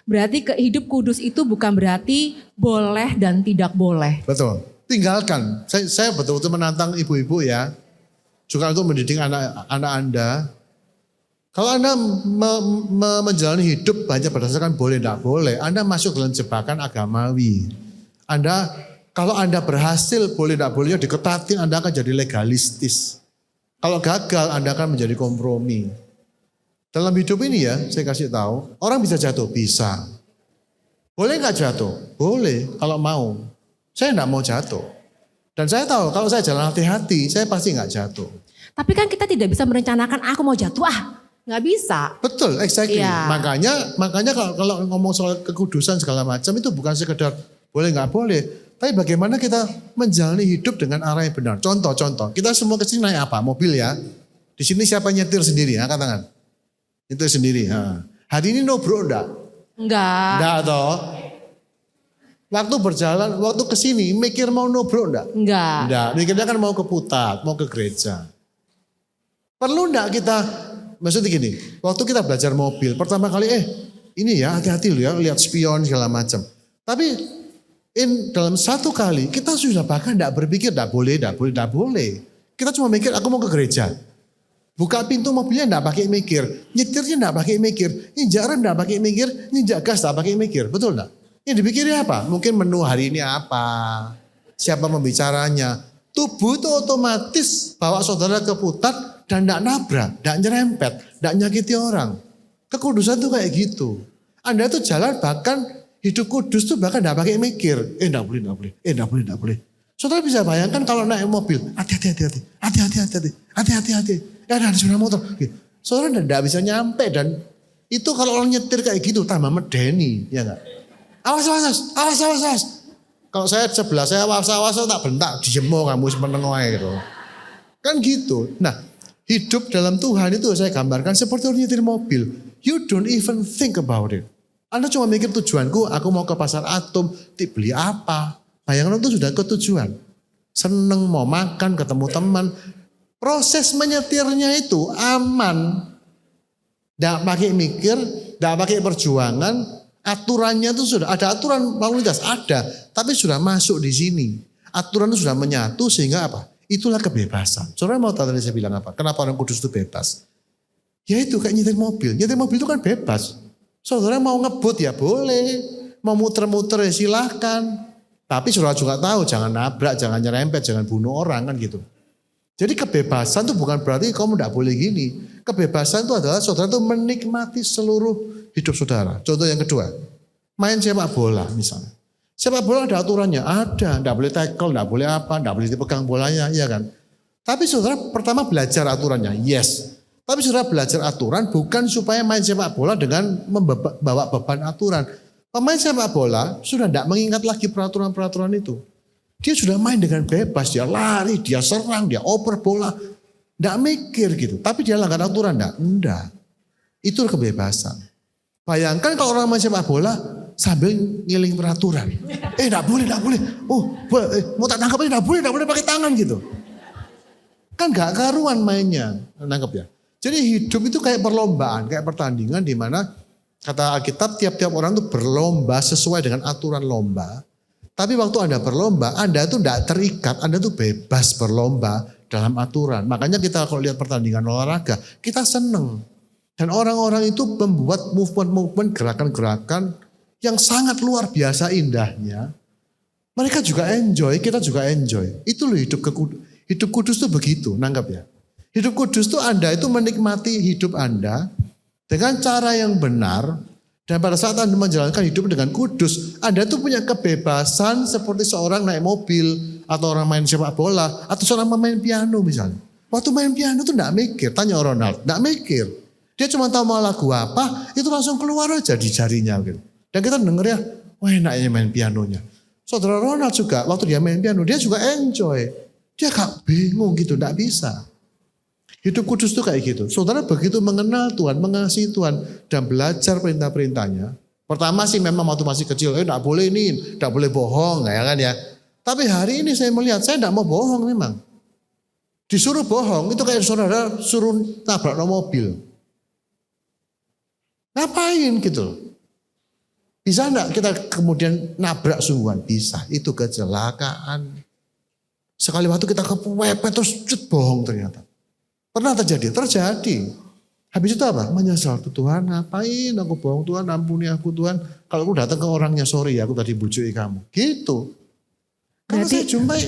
Speaker 3: Berarti hidup kudus itu bukan berarti boleh dan tidak boleh.
Speaker 4: Betul. Tinggalkan. Saya betul-betul menantang ibu-ibu ya. Juga untuk mendidik anak Anda. Kalau Anda menjalani hidup hanya berdasarkan boleh tidak boleh, Anda masuk dalam jebakan agamawi. Kalau Anda berhasil boleh tidak bolehnya diketatin, Anda akan jadi legalistis. Kalau gagal, Anda akan menjadi kompromi. Dalam hidup ini ya, saya kasih tahu, orang bisa jatuh, bisa. Boleh nggak jatuh? Boleh, kalau mau. Saya nggak mau jatuh. Dan saya tahu, kalau saya jalan hati-hati, saya pasti nggak jatuh.
Speaker 3: Tapi kan kita tidak bisa merencanakan aku mau jatuh nggak bisa.
Speaker 4: Betul, exactly.
Speaker 3: Iya.
Speaker 4: Makanya kalau ngomong soal kekudusan segala macam itu bukan sekedar boleh nggak boleh. Tapi bagaimana kita menjalani hidup dengan arah yang benar. Contoh, kita semua kesini naik apa? Mobil ya. Di sini siapa nyetir sendiri? Angkat tangan. Nyetir sendiri. Hari ini no bro enggak? Enggak toh. Waktu berjalan, waktu kesini mikir mau no bro enggak? Enggak. Mikirnya kan mau ke Putat, mau ke gereja. Perlu enggak kita, maksudnya gini, waktu kita belajar mobil, pertama kali ini ya hati-hati loh ya, lihat spion segala macam. Tapi dalam satu kali kita sudah bahkan tidak berpikir tidak boleh. Kita cuma mikir aku mau ke gereja. Buka pintu mobilnya tidak pakai mikir. Nyetirnya tidak pakai mikir. Injak rem tidak pakai mikir. Injak gas tidak pakai mikir. Betul tidak? Yang dipikirnya apa? Mungkin menu hari ini apa. Siapa pembicaranya. Tubuh itu otomatis bawa saudara ke Putat dan tidak nabrak. Tidak nyerempet. Tidak nyakiti orang. Kekudusan itu kayak gitu. Anda tuh jalan bahkan hidup kudus tuh bahkan tidak pakai mikir. Tidak boleh. Saudara bisa bayangkan kalau naik mobil. Hati-hati. Ada sepeda motor. Saudara tidak bisa nyampe. Dan itu kalau orang nyetir kayak gitu tambah medeni. Ya enggak? Awas. Kalau saya sebelah saya awas tak bentak. Dijemur kamu semenengah gitu. Kan gitu. Nah hidup dalam Tuhan itu saya gambarkan seperti orang nyetir mobil. You don't even think about it. Anda cuma mikir tujuanku, aku mau ke pasar Atom, beli apa. Bayangan itu sudah ke tujuan. Seneng mau makan, ketemu teman. Proses menyetirnya itu aman. Tidak pakai mikir, tidak pakai perjuangan. Aturannya itu sudah, ada aturan lalu lintas, ada. Tapi sudah masuk di sini. Aturan itu sudah menyatu sehingga apa? Itulah kebebasan. Saudara mau tahu tadi saya bilang apa? Kenapa orang kudus itu bebas? Ya itu kayak nyetir mobil. Nyetir mobil itu kan bebas. Saudara mau ngebut ya boleh. Mau muter-muter ya silahkan. Tapi saudara juga tahu jangan nabrak, jangan nyerempet, jangan bunuh orang kan gitu. Jadi kebebasan itu bukan berarti kamu tidak boleh gini. Kebebasan itu adalah saudara itu menikmati seluruh hidup saudara. Contoh yang kedua, main sepak bola misalnya. Sepak bola ada aturannya, ada. Tidak boleh tackle, tidak boleh apa, tidak boleh dipegang bolanya, iya kan. Tapi saudara pertama belajar aturannya, yes. Tapi saudara belajar aturan bukan supaya main sepak bola dengan membawa beban aturan. Pemain sepak bola sudah tidak mengingat lagi peraturan-peraturan itu. Dia sudah main dengan bebas, dia lari, dia serang, dia oper bola. Tidak mikir gitu. Tapi dia langgar aturan, enggak. Itu kebebasan. Bayangkan kalau orang main sepak bola sambil ngiling peraturan. Tidak boleh. Oh, mau tak tangkap aja, tidak boleh pakai tangan gitu. Kan gak karuan mainnya, nangkep ya. Jadi hidup itu kayak perlombaan, kayak pertandingan di mana kata Alkitab tiap-tiap orang itu berlomba sesuai dengan aturan lomba. Tapi waktu Anda berlomba, Anda itu tidak terikat, Anda itu bebas berlomba dalam aturan. Makanya kita kalau lihat pertandingan olahraga, kita seneng. Dan orang-orang itu membuat movement-movement, gerakan-gerakan yang sangat luar biasa indahnya. Mereka juga enjoy, kita juga enjoy. Itu loh hidup kudus itu begitu, nanggap ya. Hidup kudus itu Anda itu menikmati hidup Anda dengan cara yang benar. Dan pada saat Anda menjalankan hidup dengan kudus, Anda tuh punya kebebasan seperti seorang naik mobil, atau orang main sepak bola, atau seorang pemain piano misalnya. Waktu main piano tuh enggak mikir, tanya Ronald, enggak mikir. Dia cuma tahu mau lagu apa, itu langsung keluar aja di jarinya. Gitu. Dan kita denger ya, wah enaknya main pianonya. Saudara Ronald juga, waktu dia main piano, dia juga enjoy. Dia gak bingung gitu, enggak bisa. Hidup kudus itu kayak gitu. Saudara begitu mengenal Tuhan, mengasihi Tuhan, dan belajar perintah-perintahnya. Pertama sih memang waktu masih kecil, enggak boleh ini, enggak boleh bohong, ya kan ya. Tapi hari ini saya melihat, saya enggak mau bohong memang. Disuruh bohong, itu kayak saudara suruh tabrak mobil. Ngapain gitu. Bisa enggak kita kemudian nabrak sungguhan? Bisa, itu kecelakaan. Sekali waktu kita kepepet terus bohong ternyata. Pernah terjadi? Terjadi. Habis itu apa? Menyesal. Tuhan ngapain aku bohong, Tuhan ampuni aku Tuhan. Kalau aku datang ke orangnya, sorry aku tadi bujuki kamu. Gitu. Karena
Speaker 3: Berarti,
Speaker 4: saya jumpai.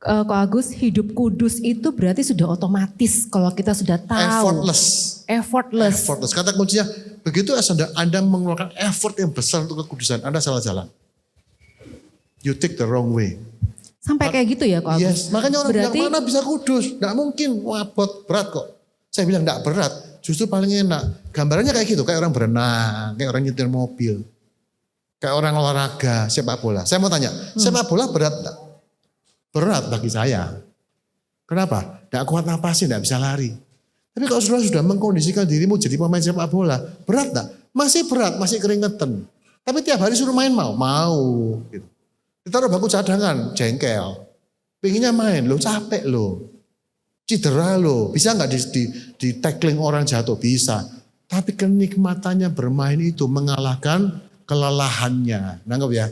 Speaker 3: Kok Agus, hidup kudus itu berarti sudah otomatis kalau kita sudah tahu. Effortless.
Speaker 4: Kata kuncinya, begitu Anda mengeluarkan effort yang besar untuk kekudusan, Anda salah jalan. You take the wrong way.
Speaker 3: Sampai kayak gitu ya Kok Agus?
Speaker 4: Yes, makanya orang
Speaker 3: berarti,
Speaker 4: bilang mana bisa kudus. Nggak mungkin, wabot, berat kok. Saya bilang nggak berat, justru paling enak. Gambarannya kayak gitu, kayak orang berenang, kayak orang nyetir mobil. Kayak orang olahraga, sepak bola. Saya mau tanya, sepak bola berat enggak? Berat bagi saya. Kenapa? Nggak kuat napasnya, nggak bisa lari. Tapi kalau sudah mengkondisikan dirimu jadi pemain sepak bola, berat enggak? Masih berat, masih keringetan. Tapi tiap hari suruh main mau. Gitu. Ditaruh bangku cadangan, jengkel. Pengennya main, lo capek lo. Cedera lo, bisa nggak di tackling orang jatuh? Bisa. Tapi kenikmatannya bermain itu mengalahkan kelelahannya. Nangkep ya?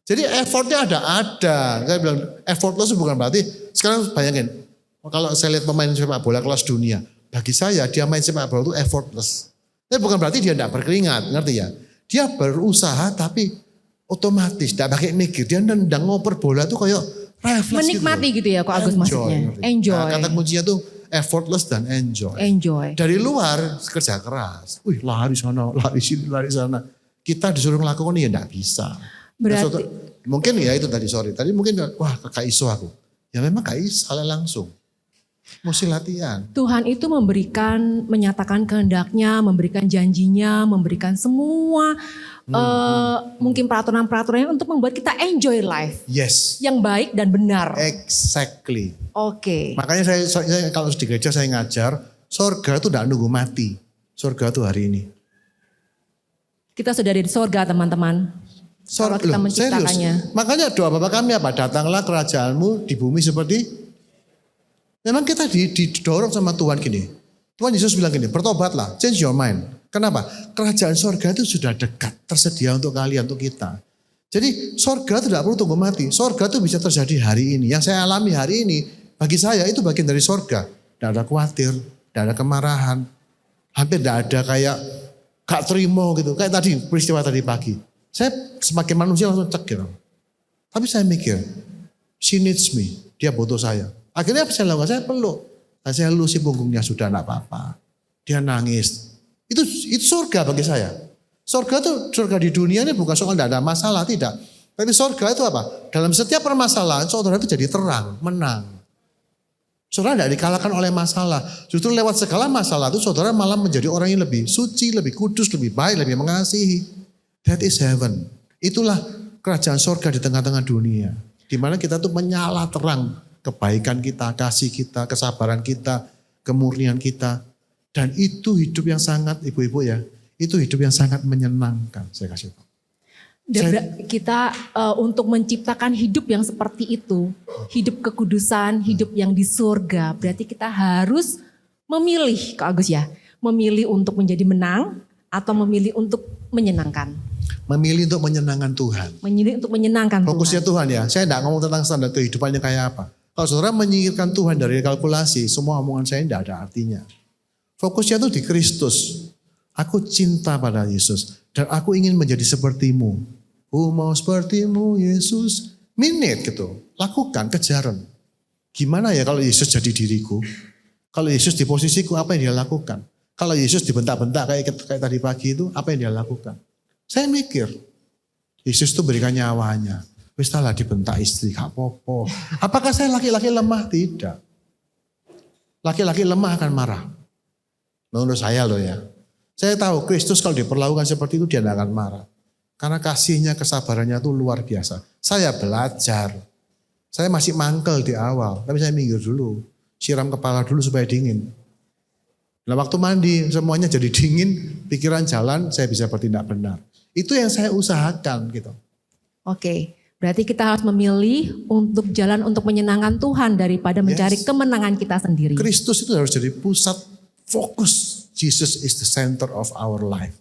Speaker 4: Jadi effortnya ada. Saya bilang effortless bukan berarti, sekarang bayangin. Kalau saya lihat pemain sepak bola kelas dunia, bagi saya dia main sepak bola itu effortless. Tapi bukan berarti dia tidak berkeringat, ngerti ya? Dia berusaha tapi otomatis, tidak pakai mikir. Dia nendang ngoper bola itu kayak refleks
Speaker 3: menikmati gitu ya Kok Agus maksudnya.
Speaker 4: Ngerti?
Speaker 3: Enjoy.
Speaker 4: Nah, kata kuncinya tuh effortless dan enjoy. Dari luar kerja keras. Wih lari sana, lari sini, lari sana. Kita disuruh ngelakuin ya enggak bisa.
Speaker 3: Berarti
Speaker 4: Mungkin ya itu tadi, sorry. Tadi mungkin wah gak iso aku. Ya memang gak iso, langsung. Mesti latihan.
Speaker 3: Tuhan itu menyatakan kehendaknya, memberikan janjinya, memberikan semua mungkin peraturan-peraturannya untuk membuat kita enjoy life.
Speaker 4: Yes.
Speaker 3: Yang baik dan benar.
Speaker 4: Exactly.
Speaker 3: Oke.
Speaker 4: Makanya saya kalau di gereja saya ngajar, sorga itu tidak nunggu mati. Sorga itu hari ini.
Speaker 3: Kita sudah ada di sorga teman-teman. Kalau kita menciptakannya.
Speaker 4: Serius. Makanya doa Bapa kami apa? Datanglah kerajaanmu di bumi seperti. Memang kita didorong sama Tuhan gini. Tuhan Yesus bilang gini, bertobatlah, change your mind. Kenapa? Kerajaan sorga itu sudah dekat, tersedia untuk kalian, untuk kita. Jadi sorga itu tidak perlu tunggu mati. Sorga itu bisa terjadi hari ini. Yang saya alami hari ini, Bagi saya itu bagian dari sorga. Tidak ada khawatir, tidak ada kemarahan. Hampir tidak ada kayak gak terima gitu. Kayak tadi peristiwa tadi pagi. Saya semakin manusia langsung cek gitu. Tapi saya mikir, she needs me. Dia butuh saya. Akhirnya apa saya lakukan? Saya peluk. Dan saya lusi punggungnya, sudah enggak apa-apa. Dia nangis. Itu surga bagi saya. Surga itu, surga di dunia ini bukan soal tidak ada masalah, tidak. Tapi surga itu apa? Dalam setiap permasalahan, saudara itu jadi terang, menang. Saudara tidak dikalahkan oleh masalah. Justru lewat segala masalah itu saudara malah menjadi orang yang lebih suci, lebih kudus, lebih baik, lebih mengasihi. That is heaven. Itulah kerajaan surga di tengah-tengah dunia. Di mana kita tuh menyala terang kebaikan kita, kasih kita, kesabaran kita, kemurnian kita. Dan itu hidup yang sangat, ibu-ibu ya, itu hidup yang sangat menyenangkan, saya kasih tahu.
Speaker 3: Kita untuk menciptakan hidup yang seperti itu, hidup kekudusan, hidup yang di surga, berarti kita harus memilih, Kak Agus ya, memilih untuk menjadi menang atau memilih untuk menyenangkan.
Speaker 4: Memilih untuk menyenangkan Tuhan.
Speaker 3: Memilih untuk menyenangkan
Speaker 4: Fokusnya
Speaker 3: Tuhan.
Speaker 4: Tuhan ya, saya tidak ngomong tentang standar kehidupannya kayak apa. Kalau saudara menyingkirkan Tuhan dari kalkulasi, semua omongan saya tidak ada artinya. Fokusnya itu di Kristus. Aku cinta pada Yesus. Dan aku ingin menjadi sepertimu. Mau sepertimu Yesus. Minit gitu. Lakukan, kejaran. Gimana ya kalau Yesus jadi diriku? Kalau Yesus di posisiku, apa yang dia lakukan? Kalau Yesus dibentak-bentak kayak tadi pagi itu, apa yang dia lakukan? Saya mikir. Yesus itu berikan nyawanya. Wis lah dibentak istri, gak apa-apa. Apakah saya laki-laki lemah? Tidak. Laki-laki lemah akan marah. Menurut saya loh ya. Saya tahu Kristus kalau diperlakukan seperti itu dia tidak akan marah. Karena kasihnya, kesabarannya itu luar biasa. Saya belajar. Saya masih mangkel di awal. Tapi saya minggir dulu. Siram kepala dulu supaya dingin. Nah waktu mandi semuanya jadi dingin. Pikiran jalan saya bisa bertindak benar. Itu yang saya usahakan gitu.
Speaker 3: Oke, berarti kita harus memilih untuk jalan untuk menyenangkan Tuhan daripada mencari kemenangan kita sendiri.
Speaker 4: Kristus itu harus jadi pusat fokus. Jesus is the center of our life.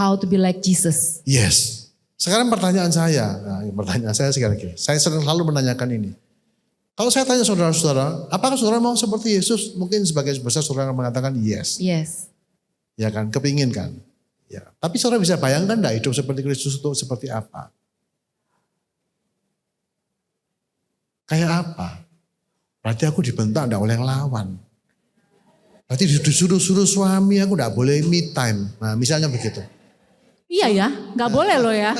Speaker 3: How to be like Jesus.
Speaker 4: Yes. Sekarang pertanyaan saya sekarang gini. Saya selalu menanyakan ini. Kalau saya tanya saudara-saudara, apakah saudara mau seperti Yesus? Mungkin sebagai besar saudara akan mengatakan yes.
Speaker 3: Yes.
Speaker 4: Ya kan, kepingin kan. Ya. Tapi saudara bisa bayangkan enggak hidup seperti Kristus itu seperti apa? Kayak apa? Berarti aku dibentak enggak oleh lawan. Berarti disuruh-suruh suami aku enggak boleh me time. Nah misalnya begitu.
Speaker 3: Iya ya, gak boleh loh ya.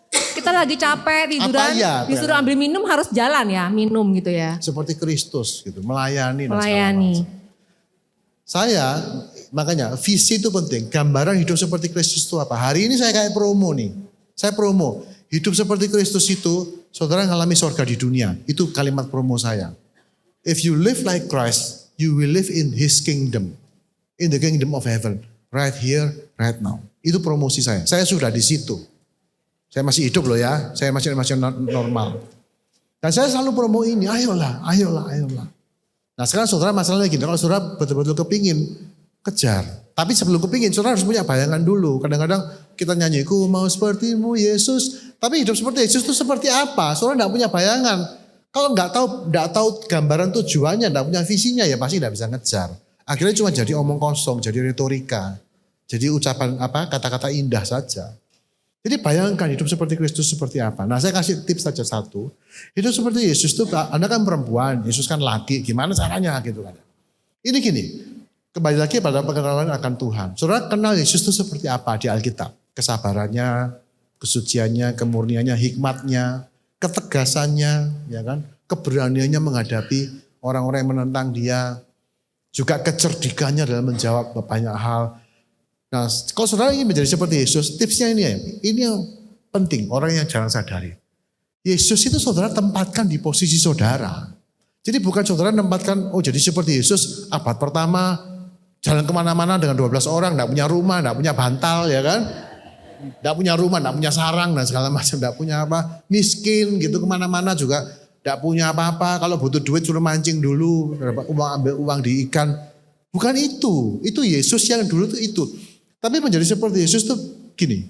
Speaker 3: Kita lagi capek tiduran, disuruh ambil minum harus jalan ya, minum gitu ya.
Speaker 4: Seperti Kristus gitu, melayani.
Speaker 3: Melayani.
Speaker 4: Saya, makanya visi itu penting. Gambaran hidup seperti Kristus itu apa? Hari ini saya kayak promo nih. Saya promo, hidup seperti Kristus itu, saudara ngalami surga di dunia. Itu kalimat promo saya. If you live like Christ, you will live in His kingdom. In the kingdom of heaven. Right here, right now. Itu promosi saya. Saya sudah di situ. Saya masih hidup loh ya. Saya masih normal. Dan saya selalu promo ini. Ayolah. Nah sekarang saudara masalahnya gini. Kalau saudara betul-betul kepingin, kejar. Tapi sebelum kepingin, saudara harus punya bayangan dulu. Kadang-kadang kita nyanyi, ku mau sepertimu Yesus. Tapi hidup seperti Yesus itu seperti apa? Saudara tidak punya bayangan. Kalau nggak tahu gambaran tujuannya, nggak punya visinya, ya pasti tidak bisa ngejar. Akhirnya cuma jadi omong kosong, jadi retorika. Jadi ucapan kata-kata indah saja. Jadi bayangkan hidup seperti Kristus seperti apa. Nah saya kasih tips saja satu. Hidup seperti Yesus itu, Anda kan perempuan, Yesus kan laki. Gimana caranya gitu kan. Ini gini, kembali lagi pada pengenalan akan Tuhan. Saudara kenal Yesus itu seperti apa di Alkitab. Kesabarannya, kesuciannya, kemurniannya, hikmatnya, ketegasannya, ya kan, keberaniannya menghadapi orang-orang yang menentang dia. Juga kecerdikannya dalam menjawab banyak hal. Nah, kalau saudara ingin menjadi seperti Yesus, tipsnya ini ya. Ini yang penting, orang yang jarang sadari. Yesus itu saudara tempatkan di posisi saudara. Jadi bukan saudara tempatkan, jadi seperti Yesus abad pertama, jalan kemana-mana dengan 12 orang, enggak punya rumah, enggak punya bantal ya kan. Enggak punya rumah, enggak punya sarang dan segala macam, enggak punya apa. Miskin gitu kemana-mana juga enggak punya apa-apa. Kalau butuh duit suruh mancing dulu, ambil uang di ikan. Bukan itu Yesus yang dulu itu. Tapi menjadi seperti Yesus tuh gini.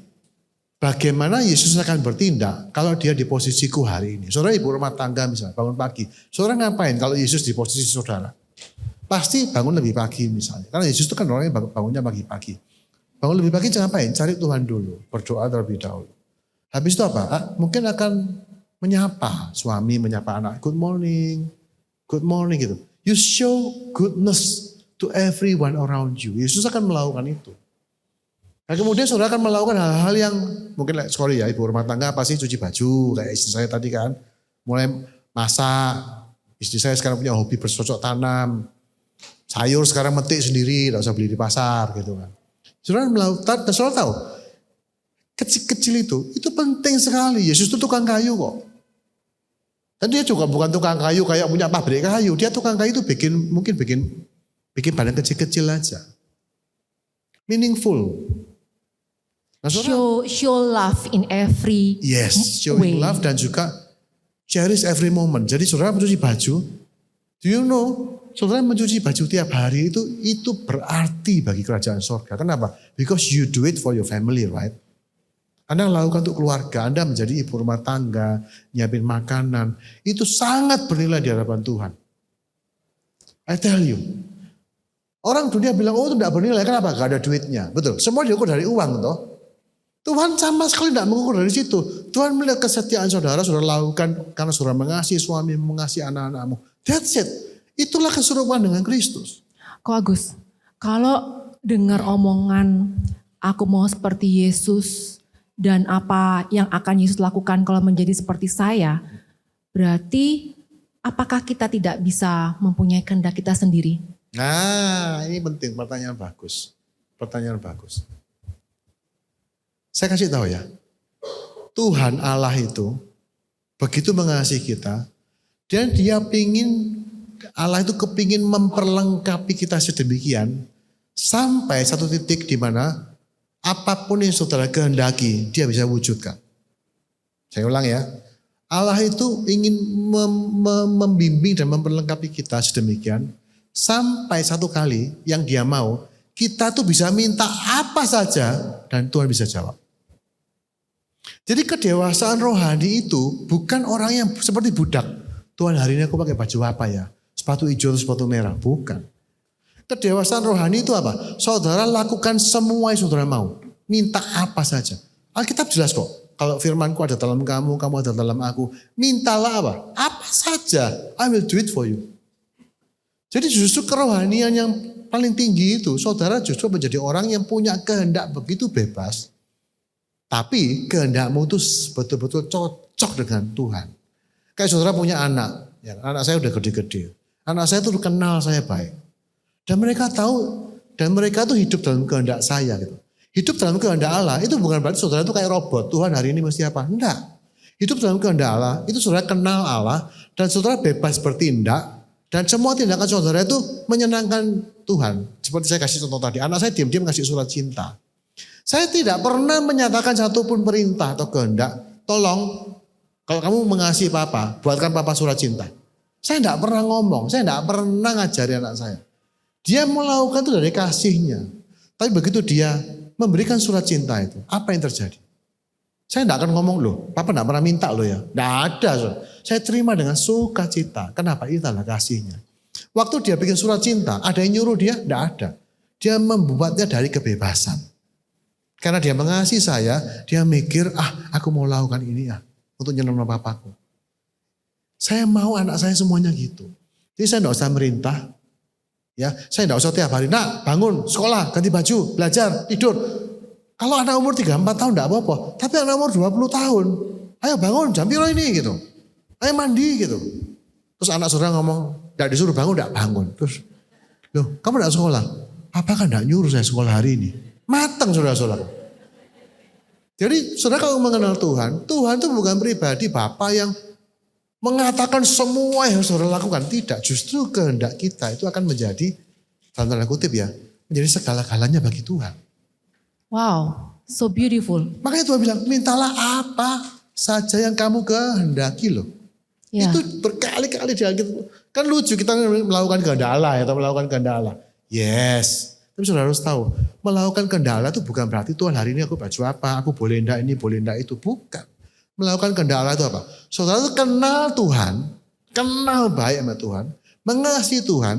Speaker 4: bagaimana Yesus akan bertindak kalau dia di posisiku hari ini. Saudara ibu rumah tangga misalnya bangun pagi. Saudara ngapain kalau Yesus di posisi saudara? Pasti bangun lebih pagi misalnya. Karena Yesus itu kan orangnya bangunnya pagi-pagi. Bangun lebih pagi ngapain? Cari Tuhan dulu. Berdoa terlebih dahulu. Habis itu apa? Mungkin akan menyapa suami, menyapa anak. Good morning. Good morning gitu. You show goodness to everyone around you. Yesus akan melakukan itu. Nah kemudian saudara akan melakukan hal-hal yang mungkin sorry ya ibu rumah tangga pasti cuci baju kayak istri saya tadi kan. Mulai masak, istri saya sekarang punya hobi bercocok tanam. Sayur sekarang metik sendiri, tidak usah beli di pasar gitu kan. Saudara melakukan, dan saudara tahu kecil-kecil itu penting sekali. Yesus itu tukang kayu kok. Dan dia juga bukan tukang kayu kayak punya pabrik kayu. Dia tukang kayu itu mungkin bikin badan kecil-kecil aja. Meaningful. Nah,
Speaker 3: Show love in every
Speaker 4: yes, showing
Speaker 3: way.
Speaker 4: love dan juga cherish every moment. Jadi saudara mencuci baju, do you know, saudara mencuci baju tiap hari itu berarti bagi kerajaan surga. Kenapa? Because you do it for your family, right? Anda lakukan untuk keluarga, Anda menjadi ibu rumah tangga, nyiapin makanan, itu sangat bernilai di hadapan Tuhan. I tell you, orang dunia bilang, oh itu tidak bernilai, kenapa? Gak ada duitnya. Betul, semua diukur dari uang toh. Tuhan sama sekali tidak mengukur dari situ. Tuhan melihat kesetiaan saudara lakukan karena saudara mengasihi suami, mengasihi anak-anakmu. That's it. Itulah keserupan dengan Kristus.
Speaker 3: Kok Agus, kalau dengar omongan aku mau seperti Yesus dan apa yang akan Yesus lakukan kalau menjadi seperti saya, berarti apakah kita tidak bisa mempunyai kehendak kita sendiri?
Speaker 4: Nah ini penting, pertanyaan bagus. Pertanyaan bagus. Saya kasih tahu ya, Tuhan Allah itu begitu mengasihi kita dan Allah itu kepingin memperlengkapi kita sedemikian sampai satu titik di mana apapun yang saudara kehendaki dia bisa wujudkan. Saya ulang ya, Allah itu ingin membimbing dan memperlengkapi kita sedemikian sampai satu kali yang dia mau kita tuh bisa minta apa saja dan Tuhan bisa jawab. Jadi kedewasaan rohani itu bukan orang yang seperti budak. Tuhan hari ini aku pakai baju apa ya? Sepatu hijau atau sepatu merah? Bukan. Kedewasaan rohani itu apa? Saudara lakukan semua yang saudara mau. Minta apa saja. Alkitab jelas kok. Kalau firmanku ada dalam kamu, kamu ada dalam aku. Mintalah apa? Apa saja. I will do it for you. Jadi justru kerohanian yang paling tinggi itu, saudara justru menjadi orang yang punya kehendak begitu bebas. Tapi kehendakmu itu betul-betul cocok dengan Tuhan. Kayak saudara punya anak. Ya, anak saya udah gede-gede. Anak saya tuh kenal saya baik. Dan mereka tahu, dan mereka tuh hidup dalam kehendak saya gitu. Hidup dalam kehendak Allah itu bukan berarti saudara itu kayak robot. Tuhan hari ini mesti apa? Enggak. Hidup dalam kehendak Allah itu saudara kenal Allah dan saudara bebas bertindak. Dan semua tindakan saudara itu menyenangkan Tuhan. Seperti saya kasih contoh tadi, anak saya diam-diam ngasih surat cinta. Saya tidak pernah menyatakan satupun perintah atau kehendak. Tolong, kalau kamu mengasihi papa, buatkan papa surat cinta. Saya tidak pernah ngomong, saya tidak pernah ngajari anak saya. Dia melakukan itu dari kasihnya. Tapi begitu dia memberikan surat cinta itu, apa yang terjadi? Saya tidak akan ngomong loh, papa tidak pernah minta loh ya. Tidak ada. Saya terima dengan sukacita. Kenapa? Itulah kasihnya. Waktu dia bikin surat cinta, ada yang nyuruh dia? Tidak ada. Dia membuatnya dari kebebasan. Karena dia mengasihi saya, dia mikir, aku mau lakukan ini ya. Untuk nyenang papaku. Saya mau anak saya semuanya gitu. Jadi saya tidak usah merintah. Ya, saya tidak usah tiap hari, nak bangun, sekolah, ganti baju, belajar, tidur. Kalau anak umur 3-4 tahun tidak apa-apa. Tapi anak umur 20 tahun, ayo bangun, jam piro ini gitu. Ayo mandi gitu. Terus anak saudara ngomong, tidak disuruh bangun, tidak bangun. Terus, loh kamu tidak sekolah? Papa kan tidak nyuruh saya sekolah hari ini. Matang saudara-saudara. Jadi saudara kalau mengenal Tuhan, Tuhan itu bukan pribadi Bapa yang mengatakan semua yang saudara lakukan. Tidak, justru kehendak kita itu akan menjadi, dalam tanda kutip ya, menjadi segala-galanya bagi Tuhan.
Speaker 3: Wow, so beautiful.
Speaker 4: Makanya Tuhan bilang, mintalah apa saja yang kamu kehendaki loh.
Speaker 3: Ya.
Speaker 4: Itu berkali-kali di Alkitab. Kan lucu kita melakukan kehendak Allah atau melakukan kehendak Allah. Yes, Tapi saudara harus tahu, melakukan kehendak Allah itu bukan berarti Tuhan hari ini aku baju apa, aku boleh enggak ini, boleh enggak itu. Bukan. Melakukan kehendak Allah itu apa? Saudara itu kenal Tuhan, kenal baik sama Tuhan, mengasihi Tuhan,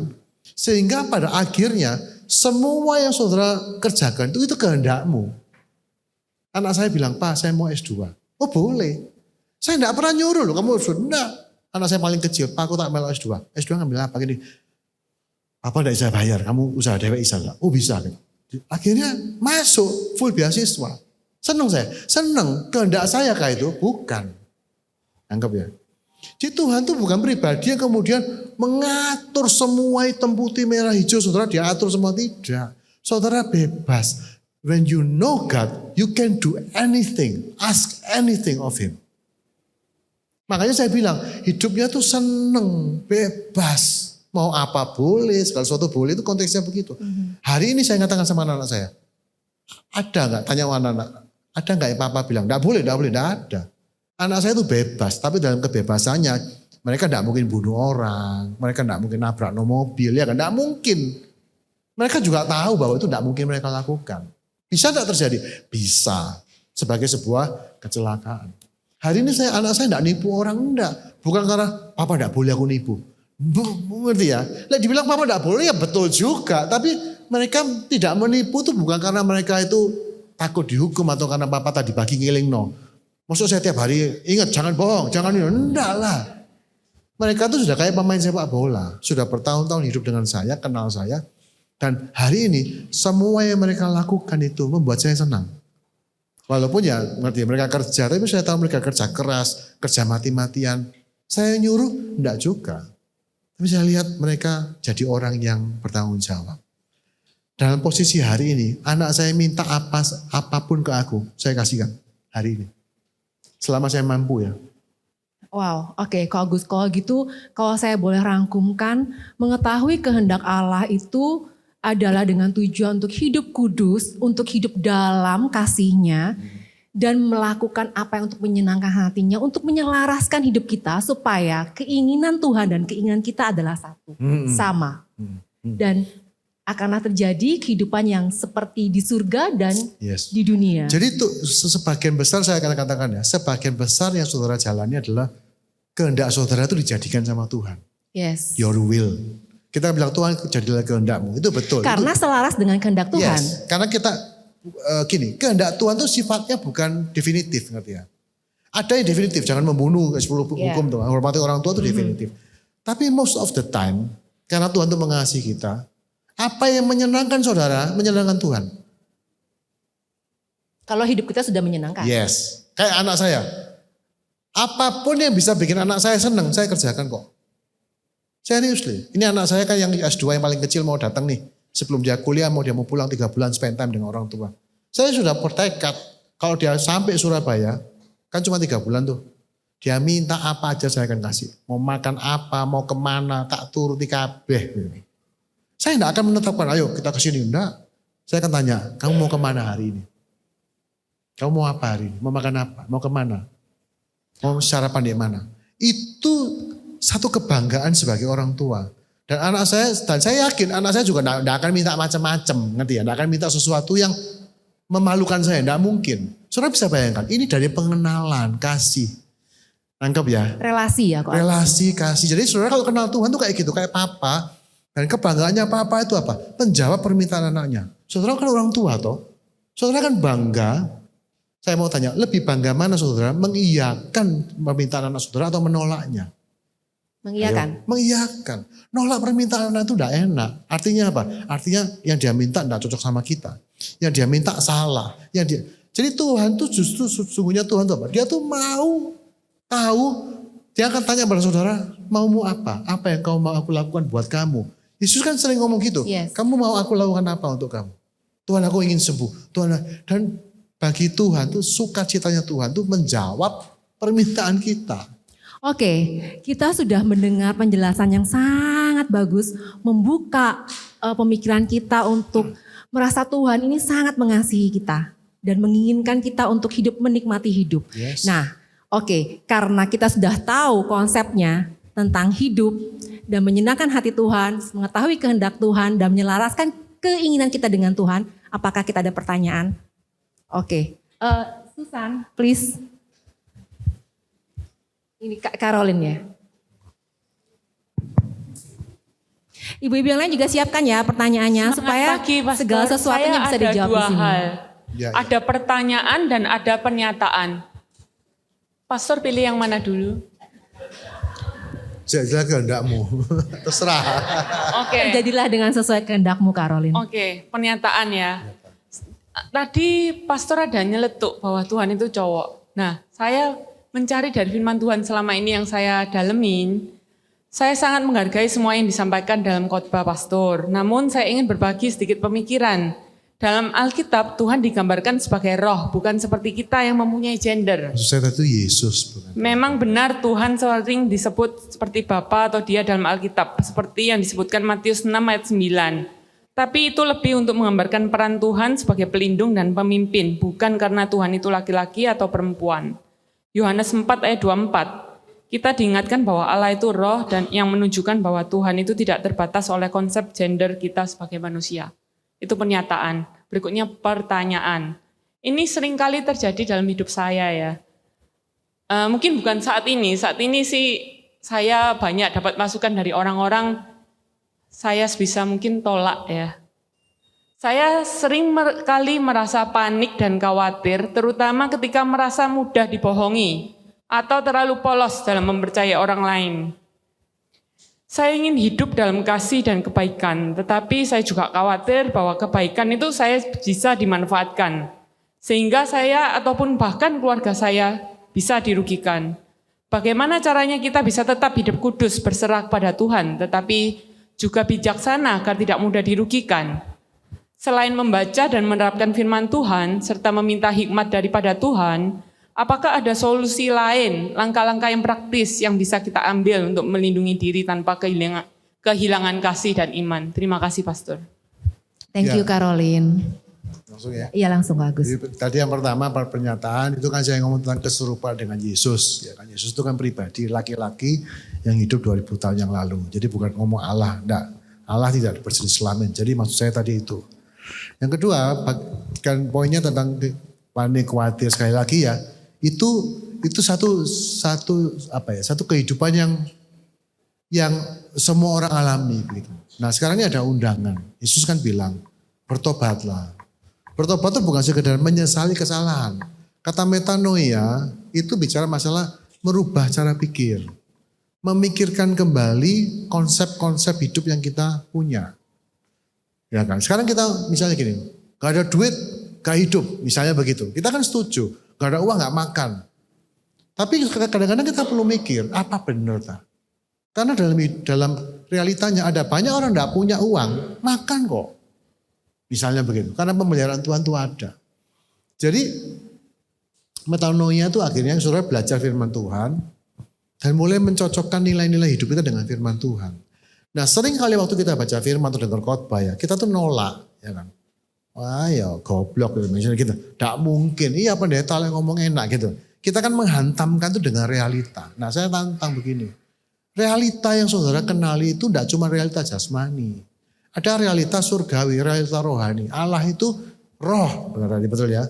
Speaker 4: sehingga pada akhirnya semua yang saudara kerjakan itu kehendakmu. Anak saya bilang, Pak saya mau S2. Oh boleh. Saya enggak pernah nyuruh loh, kamu S2. Enggak. Anak saya paling kecil, Pak aku tak mau S2. S2 ngambil apa gini? Apa enggak bisa bayar, kamu usaha dewek bisa enggak? Oh bisa. Akhirnya masuk full beasiswa. Senang saya, senang. Kehendak saya kayak itu, bukan. Anggap ya. Jadi Tuhan itu bukan pribadi yang kemudian mengatur semua hitam putih merah hijau, saudara diatur semua, tidak. Saudara bebas. When you know God, you can do anything, ask anything of Him. Makanya saya bilang, hidupnya tuh seneng, bebas. Mau apa boleh, segala sesuatu boleh, itu konteksnya begitu. Hari ini saya katakan sama anak-anak saya, ada nggak, tanya anak-anak, ada nggak yang papa bilang, nggak boleh, nggak ada. Anak saya itu bebas, tapi dalam kebebasannya, mereka nggak mungkin bunuh orang, mereka nggak mungkin nabrak mobil, ya kan, nggak mungkin. Mereka juga tahu bahwa itu nggak mungkin mereka lakukan. Bisa nggak terjadi? Bisa, sebagai sebuah kecelakaan. Hari ini anak saya enggak nipu orang, enggak. Bukan karena papa enggak boleh aku nipu. Ngerti ya? Lah dibilang papa enggak boleh ya betul juga. Tapi mereka tidak menipu itu bukan karena mereka itu takut dihukum atau karena papa tadi pagi ngiling no. Maksud saya tiap hari ingat jangan bohong, jangan ini. Enggak lah. Mereka itu sudah kayak pemain sepak bola. Sudah bertahun-tahun hidup dengan saya, kenal saya. Dan hari ini semua yang mereka lakukan itu membuat saya senang. Walaupun ya ngerti mereka kerja, tapi saya tahu mereka kerja keras, kerja mati-matian. Saya nyuruh enggak juga. Tapi saya lihat mereka jadi orang yang bertanggung jawab. Dalam posisi hari ini, anak saya minta apapun ke aku, saya kasihkan hari ini. Selama saya mampu ya.
Speaker 3: Wow, oke. Kalau gitu, kalau saya boleh rangkumkan, mengetahui kehendak Allah itu adalah dengan tujuan untuk hidup kudus, untuk hidup dalam kasih-Nya, dan melakukan apa yang untuk menyenangkan hatinya, untuk menyelaraskan hidup kita supaya keinginan Tuhan dan keinginan kita adalah satu, sama. Dan akanlah terjadi kehidupan yang seperti di surga dan di dunia.
Speaker 4: Jadi itu sebagian besar saya akan katakan ya, sebagian besar yang saudara jalani adalah kehendak saudara itu dijadikan sama Tuhan.
Speaker 3: Yes.
Speaker 4: Your will. Kita bilang Tuhan jadilah kehendakmu, itu betul.
Speaker 3: Karena selaras dengan kehendak Tuhan.
Speaker 4: Yes, karena kita gini, kehendak Tuhan itu sifatnya bukan definitif, ngerti ya. Ada yang definitif, jangan membunuh, 10 hukum tuh, hormati orang tua itu definitif. Tapi most of the time, karena Tuhan itu mengasihi kita, apa yang menyenangkan saudara, menyenangkan Tuhan.
Speaker 3: Kalau hidup kita sudah menyenangkan.
Speaker 4: Yes, kayak anak saya. Apapun yang bisa bikin anak saya senang, saya kerjakan kok. Seriously, ini anak saya kan yang S2 yang paling kecil mau datang nih. Sebelum dia kuliah dia mau pulang 3 bulan spend time dengan orang tua. Saya sudah bertekad, kalau dia sampai Surabaya, kan cuma 3 bulan tuh. Dia minta apa aja saya akan kasih. Mau makan apa, mau kemana, tak turuti kabeh. Saya enggak akan menetapkan, ayo kita ke sini. Enggak. Saya akan tanya, kamu mau kemana hari ini? Kamu mau apa hari ini? Mau makan apa? Mau kemana? Mau sarapan di mana? Itu satu kebanggaan sebagai orang tua. Dan saya yakin anak saya juga tidak akan minta macam-macam, ngerti ya? Tidak akan minta sesuatu yang memalukan saya, tidak mungkin. Saudara bisa bayangkan, ini dari pengenalan, kasih. Nangkep ya?
Speaker 3: Relasi ya kok.
Speaker 4: Relasi, kasih. Jadi saudara kalau kenal Tuhan tuh kayak gitu, kayak papa. Dan kebanggaannya papa itu apa? Menjawab permintaan anaknya. Saudara kan orang tua toh. Saudara kan bangga. Saya mau tanya, lebih bangga mana saudara? Mengiyakan permintaan anak saudara atau menolaknya?
Speaker 3: Mengiyakan.
Speaker 4: Ayo, mengiyakan. Nolak permintaan anak itu tidak enak. Artinya apa? Artinya yang dia minta tidak cocok sama kita. Yang dia minta salah. Jadi Tuhan tuh justru sesungguhnya Tuhan itu apa? Dia tuh mau tahu. Dia akan tanya pada saudara, maumu apa? Apa yang kau mau aku lakukan buat kamu? Yesus kan sering ngomong gitu.
Speaker 3: Yes.
Speaker 4: Kamu mau aku lakukan apa untuk kamu? Tuhan aku ingin sembuh. Tuhan, dan bagi Tuhan tuh sukacitanya Tuhan tuh menjawab permintaan kita.
Speaker 3: Oke, kita sudah mendengar penjelasan yang sangat bagus, membuka pemikiran kita untuk merasa Tuhan ini sangat mengasihi kita dan menginginkan kita untuk hidup menikmati hidup.
Speaker 4: Yes.
Speaker 3: Nah, oke, karena kita sudah tahu konsepnya tentang hidup dan menyenangkan hati Tuhan, mengetahui kehendak Tuhan dan menyelaraskan keinginan kita dengan Tuhan. Apakah kita ada pertanyaan? Oke. Susan, please. Ini Kak Caroline ya. Ibu-ibu yang lain juga siapkan ya pertanyaannya supaya
Speaker 6: pagi, Pastor.
Speaker 3: segala sesuatunya
Speaker 6: Saya
Speaker 3: bisa dijawab
Speaker 6: ada
Speaker 3: di sini.
Speaker 6: dua hal.
Speaker 4: Ya, ya.
Speaker 6: Ada pertanyaan dan ada pernyataan. Pastor pilih yang mana dulu?
Speaker 4: Jadilah kehendakmu. Terserah.
Speaker 6: Oke.
Speaker 3: Jadilah dengan sesuai kehendakmu, Caroline.
Speaker 6: Oke, pernyataan ya. Tadi pastor ada nyeletuk bahwa Tuhan itu cowok. Nah, saya mencari dari firman Tuhan selama ini yang saya dalemin. Saya sangat menghargai semua yang disampaikan dalam khotbah pastor. Namun saya ingin berbagi sedikit pemikiran. Dalam Alkitab Tuhan digambarkan sebagai roh, bukan seperti kita yang mempunyai gender.
Speaker 4: Maksud saya itu Yesus. Bukan?
Speaker 6: Memang benar Tuhan sering disebut seperti Bapa atau Dia dalam Alkitab. Seperti yang disebutkan Matius 6 ayat 9. Tapi itu lebih untuk menggambarkan peran Tuhan sebagai pelindung dan pemimpin. Bukan karena Tuhan itu laki-laki atau perempuan. Yohanes 4 ayat 24. Kita diingatkan bahwa Allah itu roh dan yang menunjukkan bahwa Tuhan itu tidak terbatas oleh konsep gender kita sebagai manusia. Itu pernyataan. Berikutnya pertanyaan. Ini seringkali terjadi dalam hidup saya ya. Mungkin bukan saat ini. Saat ini sih saya banyak dapat masukan dari orang-orang. Saya sebisa mungkin tolak ya. Saya sering kali merasa panik dan khawatir. Terutama ketika merasa mudah dibohongi. Atau terlalu polos dalam mempercayai orang lain. Saya ingin hidup dalam kasih dan kebaikan, tetapi saya juga khawatir bahwa kebaikan itu saya bisa dimanfaatkan. Sehingga saya ataupun bahkan keluarga saya bisa dirugikan. Bagaimana caranya kita bisa tetap hidup kudus berserah kepada Tuhan, tetapi juga bijaksana agar tidak mudah dirugikan. Selain membaca dan menerapkan firman Tuhan, serta meminta hikmat daripada Tuhan, apakah ada solusi lain, langkah-langkah yang praktis yang bisa kita ambil untuk melindungi diri tanpa kehilangan kasih dan iman? Terima kasih, Pastor.
Speaker 3: Thank
Speaker 4: Ya.
Speaker 3: you, Caroline.
Speaker 4: Langsung ya.
Speaker 3: Iya langsung Kak Agus.
Speaker 4: Jadi, tadi yang pertama pernyataan itu kan saya ngomong tentang keserupaan dengan Yesus. Ya kan Yesus itu kan pribadi laki-laki yang hidup 2000 tahun yang lalu. Jadi bukan ngomong Allah, enggak. Allah tidak berjenis kelamin. Jadi maksud saya tadi itu. Yang kedua, kan poinnya tentang panik khawatir sekali lagi ya. Itu satu kehidupan yang semua orang alami begitu. Nah, sekarang ini ada undangan. Yesus kan bilang, bertobatlah. Bertobat itu bukan sekedar menyesali kesalahan. Kata metanoia itu bicara masalah merubah cara pikir. Memikirkan kembali konsep-konsep hidup yang kita punya. Ya kan? Sekarang kita misalnya gini, gak ada duit, gak hidup. Misalnya begitu. Kita kan setuju. Gak ada uang, gak makan. Tapi kadang-kadang kita perlu mikir, apa benar tak? Karena dalam realitanya ada banyak orang gak punya uang, makan kok. Misalnya begitu. Karena pemeliharaan Tuhan itu ada. Jadi metanoia itu akhirnya saudara belajar firman Tuhan. Dan mulai mencocokkan nilai-nilai hidup kita dengan firman Tuhan. Nah sering kali waktu kita baca firman atau dengar khotbah ya, kita tuh nolak. Ya kan? Wah ya goblok gitu. Misalnya gitu. Tidak mungkin. Iya pendeta yang ngomong enak gitu. Kita kan menghantamkan itu dengan realita. Nah saya tantang begini. Realita yang saudara kenali itu tidak cuma realita jasmani. Ada realita surgawi, realita rohani. Allah itu roh. Betul ya.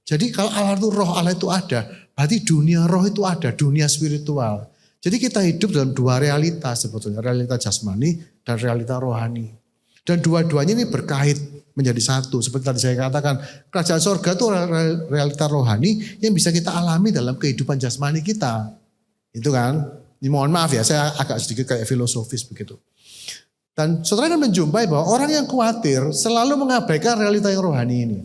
Speaker 4: Jadi kalau Allah itu roh, Allah itu ada. Berarti dunia roh itu ada, dunia spiritual. Jadi kita hidup dalam dua realita sebetulnya. Realita jasmani dan realita rohani. Dan dua-duanya ini berkait menjadi satu. Seperti tadi saya katakan, kerajaan surga itu realita rohani yang bisa kita alami dalam kehidupan jasmani kita. Itu kan, ini mohon maaf ya, saya agak sedikit kayak filosofis begitu. Dan saudara akan menjumpai bahwa orang yang khawatir selalu mengabaikan realita yang rohani ini.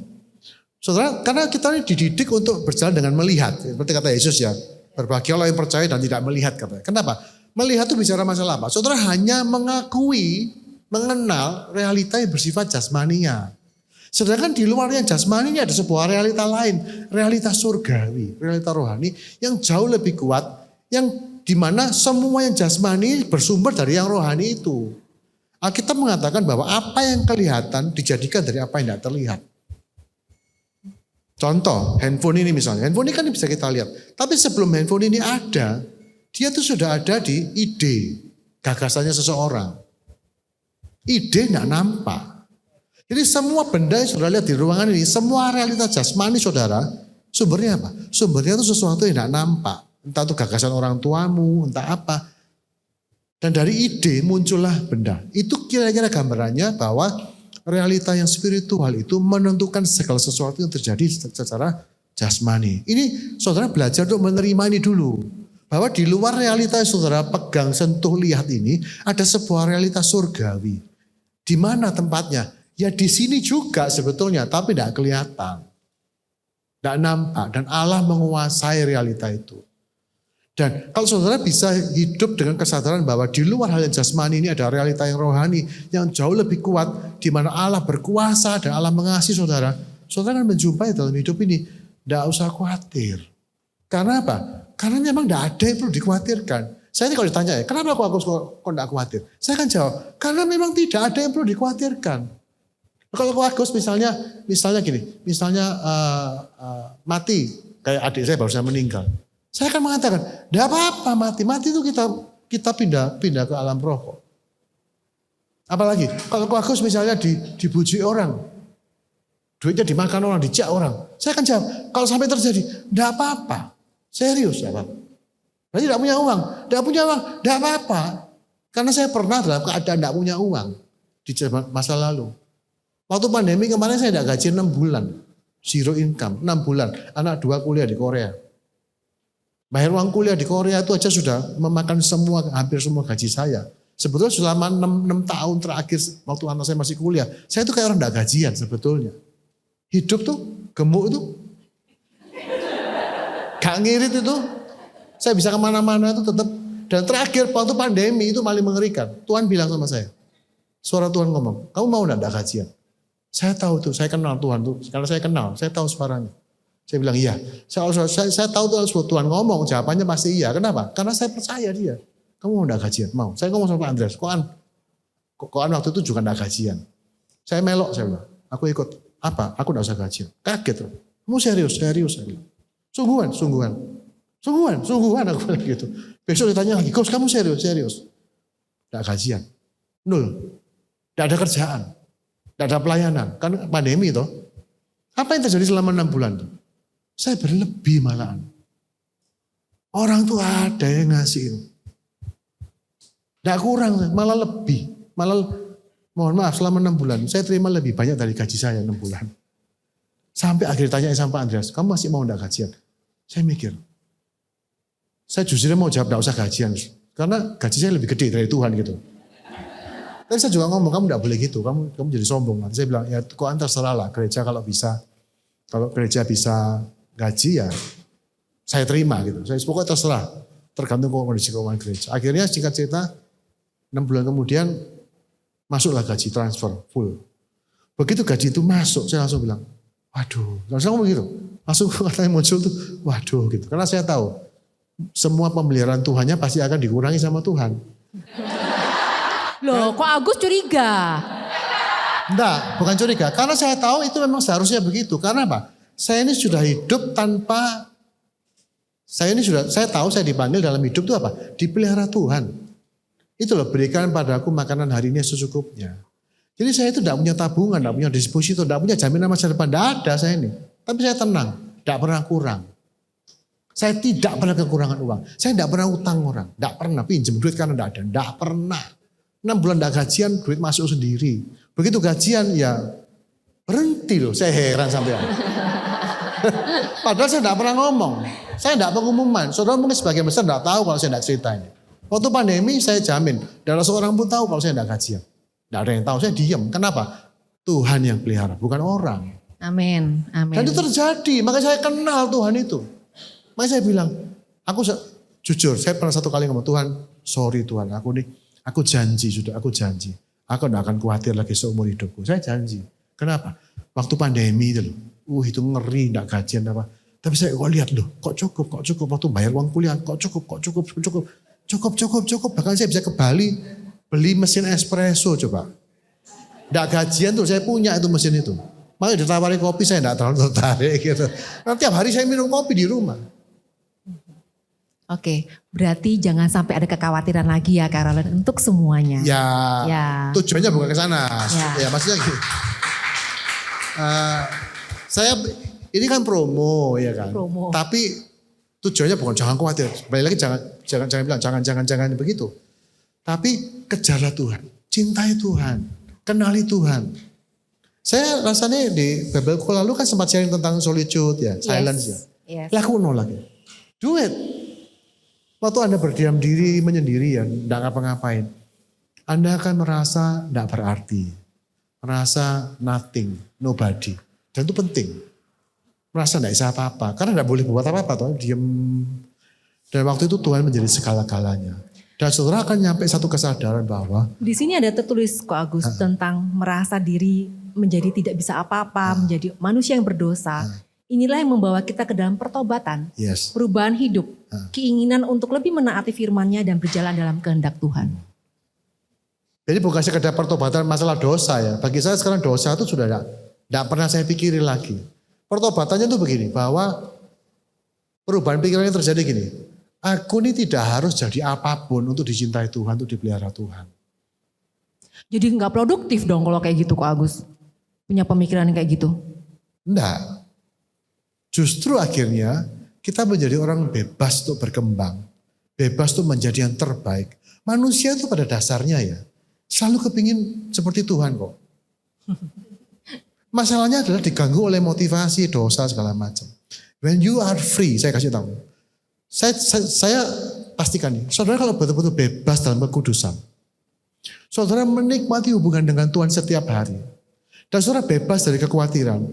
Speaker 4: Saudara, karena kita ini dididik untuk berjalan dengan melihat. Seperti kata Yesus ya, berbahagialah yang percaya dan tidak melihat katanya. Kenapa? Melihat itu bicara masalah apa? Saudara hanya mengakui, mengenal realita yang bersifat jasmania. Sedangkan di luar yang jasmani ini ada sebuah realita lain. Realita surgawi, realita rohani yang jauh lebih kuat. Yang dimana semua yang jasmani bersumber dari yang rohani itu. Alkitab mengatakan bahwa apa yang kelihatan dijadikan dari apa yang tidak terlihat. Contoh, handphone ini misalnya. Handphone ini kan bisa kita lihat. Tapi sebelum handphone ini ada, dia tuh sudah ada di ide, gagasannya seseorang. Ide tidak nampak. Jadi semua benda yang saudara lihat di ruangan ini, semua realitas jasmani saudara, sumbernya apa? Sumbernya itu sesuatu yang tidak nampak. Entah itu gagasan orang tuamu, entah apa. Dan dari ide muncullah benda. Itu kira-kira gambarannya bahwa realita yang spiritual itu menentukan segala sesuatu yang terjadi secara jasmani. Ini saudara belajar untuk menerima ini dulu. Bahwa di luar realita yang saudara pegang, sentuh, lihat ini, ada sebuah realitas surgawi. Di mana tempatnya? Ya di sini juga sebetulnya, tapi tidak kelihatan. Tidak nampak. Dan Allah menguasai realita itu. Dan kalau saudara bisa hidup dengan kesadaran bahwa di luar hal yang jasmani ini ada realita yang rohani, yang jauh lebih kuat, di mana Allah berkuasa dan Allah mengasihi saudara, saudara akan menjumpai dalam hidup ini. Tidak usah khawatir. Karena apa? Karena memang tidak ada yang perlu dikhawatirkan. Saya ini kalau ditanya, kenapa aku tidak khawatir? Saya akan jawab, karena memang tidak ada yang perlu dikhawatirkan. Kalau Agus misalnya gini, mati, kayak adik saya baru saja meninggal. Saya akan mengatakan, tidak apa-apa mati itu kita pindah ke alam roh kok. Apalagi kalau Agus misalnya dibuji orang, duitnya dimakan orang, dijak orang. Saya akan jawab, kalau sampai terjadi, tidak apa-apa, serius tidak apa-apa. Berarti tidak punya uang, tidak apa-apa. Karena saya pernah dalam keadaan tidak punya uang di masa lalu. Waktu pandemi kemarin saya tidak gaji 6 bulan. Zero income, 6 bulan. Anak 2 kuliah di Korea. Bayar uang kuliah di Korea itu aja sudah memakan hampir semua gaji saya. Sebetulnya selama 6 tahun terakhir waktu anak saya masih kuliah. Saya itu kayak orang tidak gajian sebetulnya. Hidup tuh gemuk itu. Gak ngirit itu. Saya bisa kemana-mana itu tetap. Dan terakhir waktu pandemi itu paling mengerikan. Tuhan bilang sama saya. Suara Tuhan ngomong, kamu mau enggak gajian? Saya tahu tuh, saya kenal Tuhan tuh. Karena saya kenal, saya tahu suaranya. Saya bilang iya. Saya tahu tuh Tuhan ngomong, jawabannya pasti iya. Kenapa? Karena saya percaya dia. Kamu mau enggak gajian? Mau. Saya ngomong sama Pak Andreas, koan waktu itu juga enggak gajian. Saya melok, saya bilang, aku ikut. Apa? Aku enggak usah gajian. Kaget. Kamu serius? Saya bilang. Sungguhan aku bilang gitu. Besok ditanya lagi, Gus kamu serius? Enggak gajian. 0. Tidak ada kerjaan. Tidak ada pelayanan. Kan pandemi toh. Apa yang terjadi selama 6 bulan tuh? Saya berlebih malahan. Orang tuh ada yang ngasih. Tidak kurang, malah lebih. Malah mohon maaf selama 6 bulan. Saya terima lebih banyak dari gaji saya 6 bulan. Sampai akhirnya tanya sama Pak Andreas, kamu masih mau tidak gajian? Saya mikir. Saya justru mau jawab tidak usah gajian. Karena gaji saya lebih gede dari Tuhan gitu. Tapi saya juga ngomong, kamu tidak boleh gitu, kamu jadi sombong. Nanti saya bilang, ya kok antar serahlah, gereja kalau gereja bisa gaji ya saya terima gitu. Saya pokoknya terserah, tergantung kondisi keuangan gereja. Akhirnya singkat cerita, 6 bulan kemudian masuklah gaji transfer full. Begitu gaji itu masuk, saya langsung bilang, waduh, langsung ngomong gitu. Langsung katanya muncul tuh, waduh gitu. Karena saya tahu, semua pemeliharaan Tuhannya pasti akan dikurangi sama Tuhan.
Speaker 3: Loh, kok Agus curiga?
Speaker 4: Enggak, bukan curiga. Karena saya tahu itu memang seharusnya begitu. Karena apa? Saya ini sudah hidup tanpa, saya tahu saya dipanggil dalam hidup itu apa? Dipelihara Tuhan. Itu loh, berikan padaku makanan hari ini secukupnya. Jadi saya itu tidak punya tabungan, tidak punya deposito, tidak punya jaminan masa depan. Tidak ada saya ini. Tapi saya tenang, tidak pernah kurang. Saya tidak pernah kekurangan uang. Saya tidak pernah utang orang. Tidak pernah pinjam duit karena tidak ada. Tidak pernah. 6 bulan tidak gajian, duit masuk sendiri. Begitu gajian ya berhenti loh. Saya heran sampai. Padahal saya tidak pernah ngomong. Saya tidak pengumuman. Saudara mungkin sebagian besar tidak tahu kalau saya tidak ceritanya. Waktu pandemi saya jamin. Tidak ada seorang pun tahu kalau saya tidak gajian. Tidak ada yang tahu, saya diam. Kenapa? Tuhan yang pelihara, bukan orang.
Speaker 3: Amin.
Speaker 4: Dan itu terjadi, makanya saya kenal Tuhan itu. Makanya saya bilang, jujur, saya pernah satu kali ngomong, Tuhan, sorry Tuhan, aku janji. Aku tidak akan khawatir lagi seumur hidupku. Saya janji. Kenapa? Waktu pandemi itu loh, itu ngeri, tidak gajian apa. Tapi saya lihat loh, kok cukup. Waktu bayar uang kuliah, kok cukup. Bahkan saya bisa ke Bali, beli mesin espresso coba. Tidak gajian tuh, saya punya itu mesin itu. Makanya ditawari kopi, saya tidak terlalu tertarik gitu. Nanti tiap hari saya minum kopi di rumah.
Speaker 3: Oke, berarti jangan sampai ada kekhawatiran lagi ya Caroline untuk semuanya.
Speaker 4: Ya. Tujuannya bukan ke sana. Ya maksudnya gitu. Saya ini kan promo ya kan.
Speaker 3: Promo.
Speaker 4: Tapi tujuannya bukan jangan khawatir. Balik lagi jangan bilang jangan begitu. Tapi kejarlah Tuhan, cintai Tuhan, kenali Tuhan. Saya rasanya di Babelku lalu kan sempat sharing tentang solitude ya, silence ya.
Speaker 1: Yes.
Speaker 4: Lakukan lagi. Do it. Waktu Anda berdiam diri, menyendiri ya, tidak ngapa-ngapain. Anda akan merasa tidak berarti. Merasa nothing, nobody. Dan itu penting. Merasa tidak bisa apa-apa. Karena tidak boleh buat apa-apa. Tuh, diem. Dan waktu itu Tuhan menjadi segala-galanya. Dan saudara akan nyampe satu kesadaran bahwa
Speaker 3: Di sini ada tertulis kok Agus tentang merasa diri menjadi tidak bisa apa-apa, menjadi manusia yang berdosa. Inilah yang membawa kita ke dalam pertobatan,
Speaker 4: yes.
Speaker 3: perubahan hidup, keinginan untuk lebih menaati firman-Nya dan berjalan dalam kehendak Tuhan.
Speaker 4: Jadi bukan sekedar pertobatan masalah dosa ya. Bagi saya sekarang dosa itu sudah tidak pernah saya pikirin lagi. Pertobatannya itu begini, bahwa perubahan pikirannya terjadi gini. Aku ini tidak harus jadi apapun untuk dicintai Tuhan, untuk dipelihara Tuhan.
Speaker 3: Jadi nggak produktif dong kalau kayak gitu kok Agus. Punya pemikiran kayak gitu.
Speaker 4: Enggak. Justru akhirnya kita menjadi orang bebas untuk berkembang. Bebas untuk menjadi yang terbaik. Manusia itu pada dasarnya ya selalu kepingin seperti Tuhan kok. Masalahnya adalah diganggu oleh motivasi, dosa segala macam. When you are free, saya kasih tahu. Saya pastikan nih, saudara kalau betul-betul bebas dalam kekudusan. Saudara menikmati hubungan dengan Tuhan setiap hari. Dan saudara bebas dari kekhawatiran.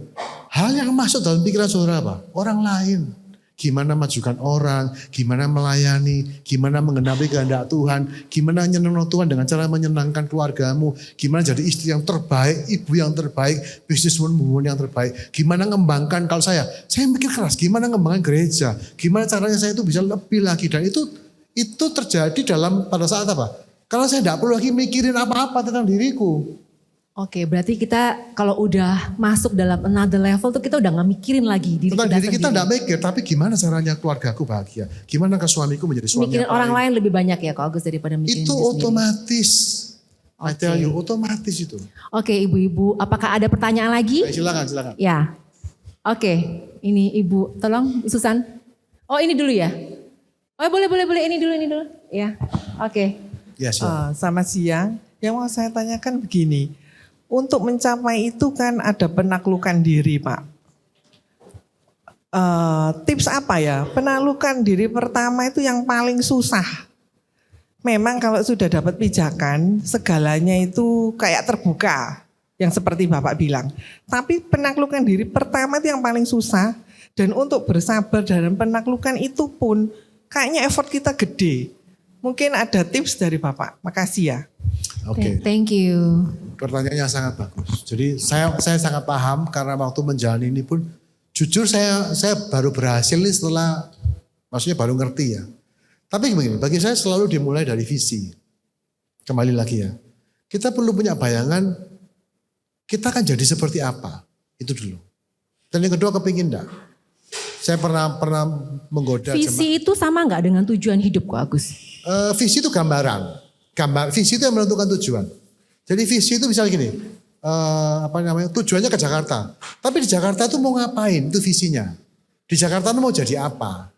Speaker 4: Hal yang masuk dalam pikiran saudara apa? Orang lain. Gimana majukan orang, gimana melayani, gimana menggenapi kehendak Tuhan, gimana nyenengin Tuhan dengan cara menyenangkan keluargamu, gimana jadi istri yang terbaik, ibu yang terbaik, bisniswoman yang terbaik, gimana ngembangkan, kalau saya mikir keras, gimana ngembangkan gereja, gimana caranya saya itu bisa lebih lagi, dan itu terjadi pada saat apa? Kalau saya tidak perlu lagi mikirin apa-apa tentang diriku.
Speaker 3: Oke, berarti kita kalau udah masuk dalam another level tuh kita udah gak mikirin lagi diri
Speaker 4: Tentang
Speaker 3: kita
Speaker 4: diri kita
Speaker 3: sendiri.
Speaker 4: tidak mikir, tapi gimana caranya keluargaku bahagia, gimana ke suamiku menjadi suami
Speaker 3: Mikirin
Speaker 4: yang
Speaker 3: orang
Speaker 4: baik.
Speaker 3: lain lebih banyak ya kok Agus daripada mikirin
Speaker 4: Itu
Speaker 3: diri sendiri.
Speaker 4: otomatis. I tell
Speaker 3: Oke.
Speaker 4: you, otomatis itu.
Speaker 3: Oke ibu-ibu, apakah ada pertanyaan lagi?
Speaker 4: Baik, silakan.
Speaker 3: Ya. Oke, ini ibu, tolong Susan. Oh ini dulu ya? Oh boleh, ini dulu. Ya, oke.
Speaker 4: Ya, silakan.
Speaker 2: Selamat siang. Yang mau saya tanyakan begini. Untuk mencapai itu kan ada penaklukan diri, Pak. Tips apa ya? Penaklukan diri pertama itu yang paling susah. Memang kalau sudah dapat pijakan, segalanya itu kayak terbuka. Yang seperti Bapak bilang. Tapi penaklukan diri pertama itu yang paling susah. Dan untuk bersabar dalam penaklukan itu pun kayaknya effort kita gede. Mungkin ada tips dari Bapak. Makasih ya.
Speaker 4: Oke.
Speaker 3: Thank you.
Speaker 4: Pertanyaannya sangat bagus. Jadi saya sangat paham karena waktu menjalani ini pun jujur saya baru berhasil nih setelah, maksudnya baru ngerti ya. Tapi begini, bagi saya selalu dimulai dari visi. Kembali lagi ya. Kita perlu punya bayangan kita akan jadi seperti apa. Itu dulu. Dan yang kedua kepingin enggak? Saya pernah menggoda
Speaker 3: Visi itu sama nggak dengan tujuan hidup kok Agus?
Speaker 4: visi itu gambaran. Visi itu yang menentukan tujuan. Jadi visi itu misalnya gini, tujuannya ke Jakarta. Tapi di Jakarta itu mau ngapain? Itu visinya. Di Jakarta itu mau jadi apa?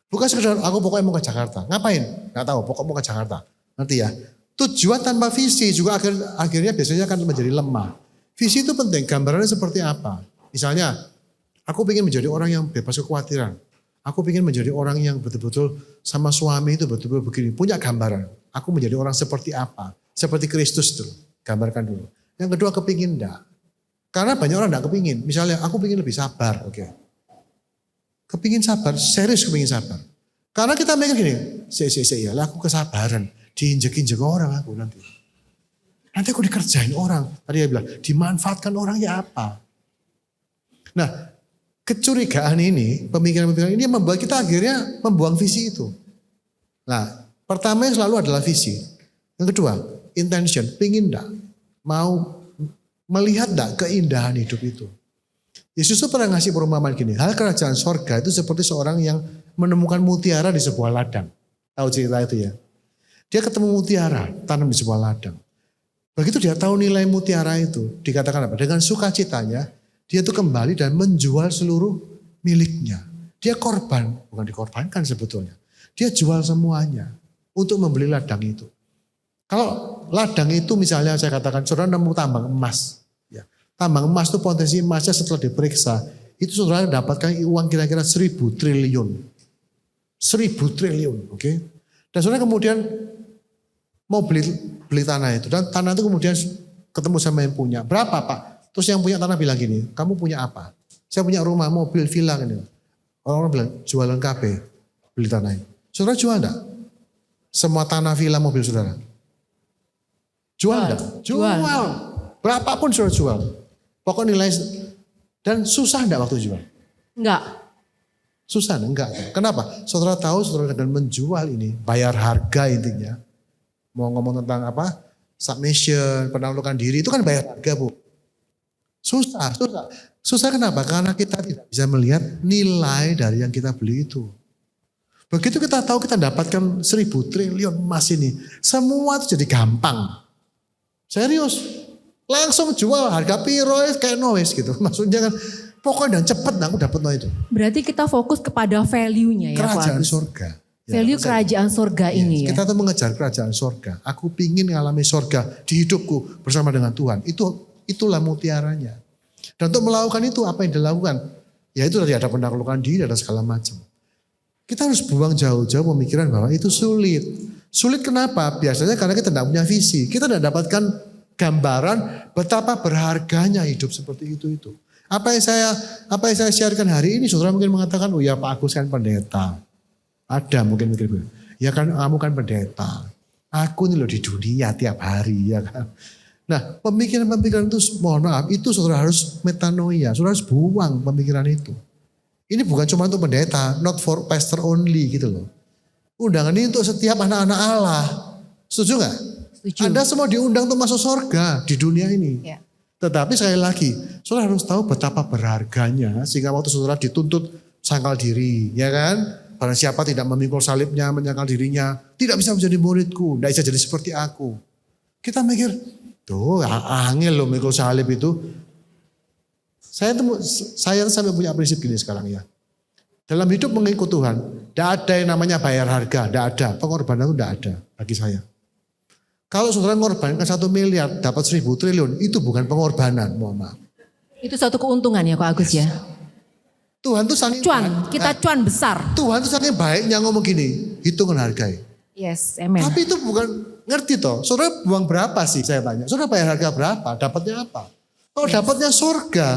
Speaker 4: Bukan sekedar aku pokoknya mau ke Jakarta. Ngapain? Nggak tahu, pokoknya mau ke Jakarta. Ngerti ya? Tujuan tanpa visi juga akhirnya biasanya akan menjadi lemah. Visi itu penting, gambarannya seperti apa? Misalnya, aku ingin menjadi orang yang bebas kekhawatiran. Aku ingin menjadi orang yang betul-betul sama suami itu betul-betul begini. Punya gambaran. Aku menjadi orang seperti apa? Seperti Kristus itu. Gambarkan dulu. Yang kedua kepingin enggak. Karena banyak orang enggak kepingin. Misalnya aku pingin lebih sabar. Oke. Kepingin sabar. Serius kepingin sabar. Karena kita mikir gini. Ya aku kesabaran. Diinjek-injek orang aku nanti. Nanti aku dikerjain orang. Tadi dia bilang dimanfaatkan orang ya apa? Nah kecurigaan ini, pemikiran-pemikiran ini membuat kita akhirnya membuang visi itu. Nah, pertama yang selalu adalah visi. Yang kedua, intention, pingin enggak? Mau melihat enggak keindahan hidup itu? Yesus pernah ngasih perumpamaan gini, hal kerajaan sorga itu seperti seorang yang menemukan mutiara di sebuah ladang. Tahu cerita itu ya? Dia ketemu mutiara, tanam di sebuah ladang. Begitu dia tahu nilai mutiara itu, dikatakan apa? Dengan sukacitanya, Dia tuh kembali dan menjual seluruh miliknya. Dia korban, bukan dikorbankan sebetulnya. Dia jual semuanya untuk membeli ladang itu. Kalau ladang itu misalnya saya katakan saudara nemu tambang emas. Ya. Tambang emas itu potensi emasnya setelah diperiksa. Itu saudara dapatkan uang kira-kira 1.000 triliun. 1.000 triliun, oke. Dan saudara kemudian mau beli tanah itu. Dan tanah itu kemudian ketemu sama yang punya. Berapa Pak? Terus yang punya tanah bilang gini, kamu punya apa? Saya punya rumah, mobil, villa. Gitu. Orang-orang bilang, jualan KB, beli tanah ini. Saudara jual enggak? Semua tanah, villa, mobil saudara? Jual enggak? Jual. Berapapun saudara jual. Pokoknya nilai, dan susah enggak waktu jual?
Speaker 3: Enggak.
Speaker 4: Susah enggak? Kenapa? Saudara tahu saudara dengan menjual ini, bayar harga intinya. Mau ngomong tentang apa? Submission, penaklukan diri, itu kan bayar harga Bu. Susah. Susah kenapa? Karena kita tidak bisa melihat nilai dari yang kita beli itu. Begitu kita tahu kita dapatkan 1.000 triliun emas ini, semua itu jadi gampang. Serius. Langsung jual harga piro kayak noise gitu. Maksudnya kan pokoknya dan cepet aku dapat no itu.
Speaker 3: Berarti kita fokus kepada value-nya ya Pak
Speaker 4: Kerajaan
Speaker 3: Agus.
Speaker 4: surga.
Speaker 3: Value kerajaan surga ini ya.
Speaker 4: Kita tuh mengejar kerajaan surga. Aku pingin ngalami surga di hidupku bersama dengan Tuhan. Itulah mutiaranya. Dan untuk melakukan itu apa yang dilakukan? Ya itu tadi ada penaklukan diri, ada segala macam. Kita harus buang jauh-jauh pemikiran bahwa itu sulit. Sulit kenapa? Biasanya karena kita tidak punya visi. Kita tidak dapatkan gambaran betapa berharganya hidup seperti itu. Apa yang saya sharekan hari ini, saudara mungkin mengatakan, oh ya Pak Agus kan pendeta. Ada mungkin mikir, ya kan kamu kan pendeta. Aku nih loh di dunia tiap hari ya kan. Nah pemikiran-pemikiran itu mohon maaf itu saudara harus metanoia. Saudara harus buang pemikiran itu. Ini bukan cuma untuk pendeta, not for pastor only gitu loh. Undangan ini untuk setiap anak-anak Allah. Setuju gak?
Speaker 3: Setuju.
Speaker 4: Anda semua diundang untuk masuk surga di dunia ini.
Speaker 3: Ya.
Speaker 4: Tetapi sekali lagi, saudara harus tahu betapa berharganya sehingga waktu saudara dituntut sangkal diri, ya kan? Barang siapa tidak memikul salibnya, menyangkal dirinya, tidak bisa menjadi muridku, tidak bisa jadi seperti aku. Kita mikir, tuh angel loh mikul salib itu. Saya sampai punya prinsip gini sekarang ya. Dalam hidup mengikut Tuhan, tidak ada yang namanya bayar harga, tidak ada. Pengorbanan itu tidak ada bagi saya. Kalau saudara mengorbankan 1 miliar, dapat 1.000 triliun, itu bukan pengorbanan, mohon maaf.
Speaker 3: Itu satu keuntungan ya Pak Agus ya.
Speaker 4: Tuhan tuh saking
Speaker 3: Kita cuan besar.
Speaker 4: Tuhan tuh saking baiknya ngomong gini, hitung hargai.
Speaker 3: Yes, amen.
Speaker 4: Tapi itu bukan, ngerti toh, saudara buang berapa sih saya tanya. Saudara bayar harga berapa, dapatnya apa? Kalau dapatnya surga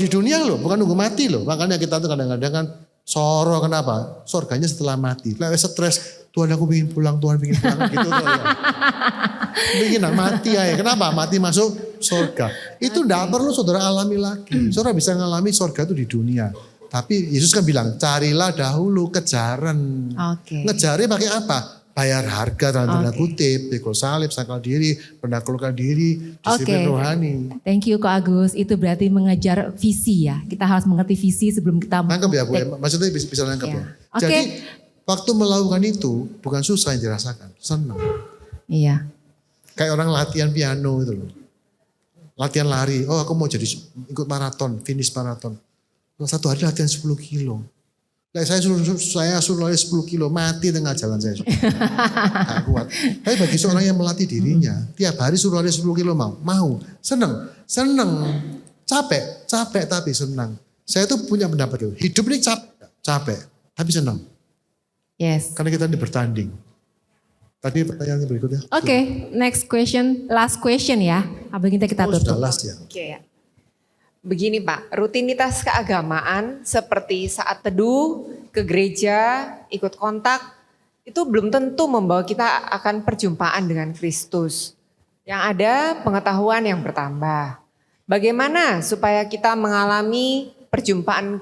Speaker 4: di dunia loh, bukan nunggu mati loh. Makanya kita tuh kadang-kadang kan soro kenapa? Surganya setelah mati. Lewat stres, Tuhan aku ingin pulang gitu tuh ya. Ingin mati ya. Kenapa? Mati masuk surga. Itu enggak perlu saudara alami lagi. Saudara bisa ngalami surga itu di dunia. Tapi Yesus kan bilang, carilah dahulu kejaran.
Speaker 3: Oke.
Speaker 4: Ngejari pakai apa? Bayar harga dalam tanda kutip, pikul salib, sangkal diri, penaklukan diri, disiplin rohani.
Speaker 3: Thank you Kak Agus. Itu berarti mengejar visi ya. Kita harus mengerti visi sebelum kita
Speaker 4: Nangkep ya Bu, maksudnya bisa nangkep ya.
Speaker 3: Oke.
Speaker 4: Jadi waktu melakukan itu bukan susah yang dirasakan, senang.
Speaker 3: Iya.
Speaker 4: Kayak orang latihan piano itu loh. Latihan lari, oh aku mau jadi ikut maraton, finish maraton. Satu hari latihan 10 kilo. Nah, saya suruh lari 10 kilo, mati tengah jalan saya. Gak kuat. Tapi bagi seorang yang melatih dirinya, tiap hari suruh lari 10 kilo mau, senang, capek tapi senang. Saya tuh punya pendapat itu, hidup ini capek, tapi senang.
Speaker 3: Yes.
Speaker 4: Karena kita ini bertanding. Tadi pertanyaan berikutnya.
Speaker 3: Oke, next question, last question ya. Abang kita tutup.
Speaker 4: Sudah last ya.
Speaker 7: Oke ya. Begini Pak, rutinitas keagamaan seperti saat teduh, ke gereja, ikut kontak, itu belum tentu membawa kita akan perjumpaan dengan Kristus. Yang ada pengetahuan yang bertambah. Bagaimana supaya kita mengalami perjumpaan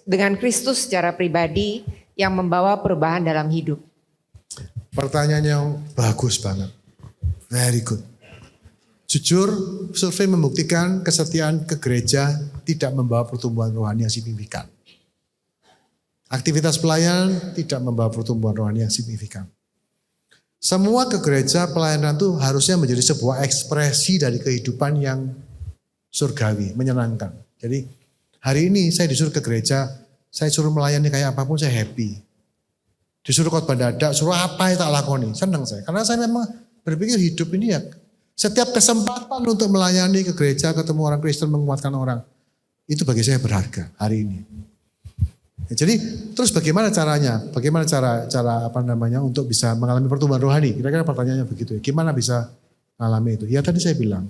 Speaker 7: dengan Kristus secara pribadi yang membawa perubahan dalam hidup?
Speaker 4: Pertanyaan yang bagus banget. Very good. Jujur, survei membuktikan kesetiaan ke gereja tidak membawa pertumbuhan rohani yang signifikan. Aktivitas pelayanan tidak membawa pertumbuhan rohani yang signifikan. Semua ke gereja pelayanan itu harusnya menjadi sebuah ekspresi dari kehidupan yang surgawi, menyenangkan. Jadi hari ini saya disuruh ke gereja, saya suruh melayani kayak apapun saya happy. Disuruh khotbah dadak, suruh apa yang tak lakoni, senang saya. Karena saya memang berpikir hidup ini ya setiap kesempatan untuk melayani ke gereja, ketemu orang Kristen, menguatkan orang, itu bagi saya berharga hari ini. Ya, jadi terus bagaimana caranya? Bagaimana cara untuk bisa mengalami pertumbuhan rohani? Kira-kira pertanyaannya begitu ya. Gimana bisa mengalami itu? Ya tadi saya bilang,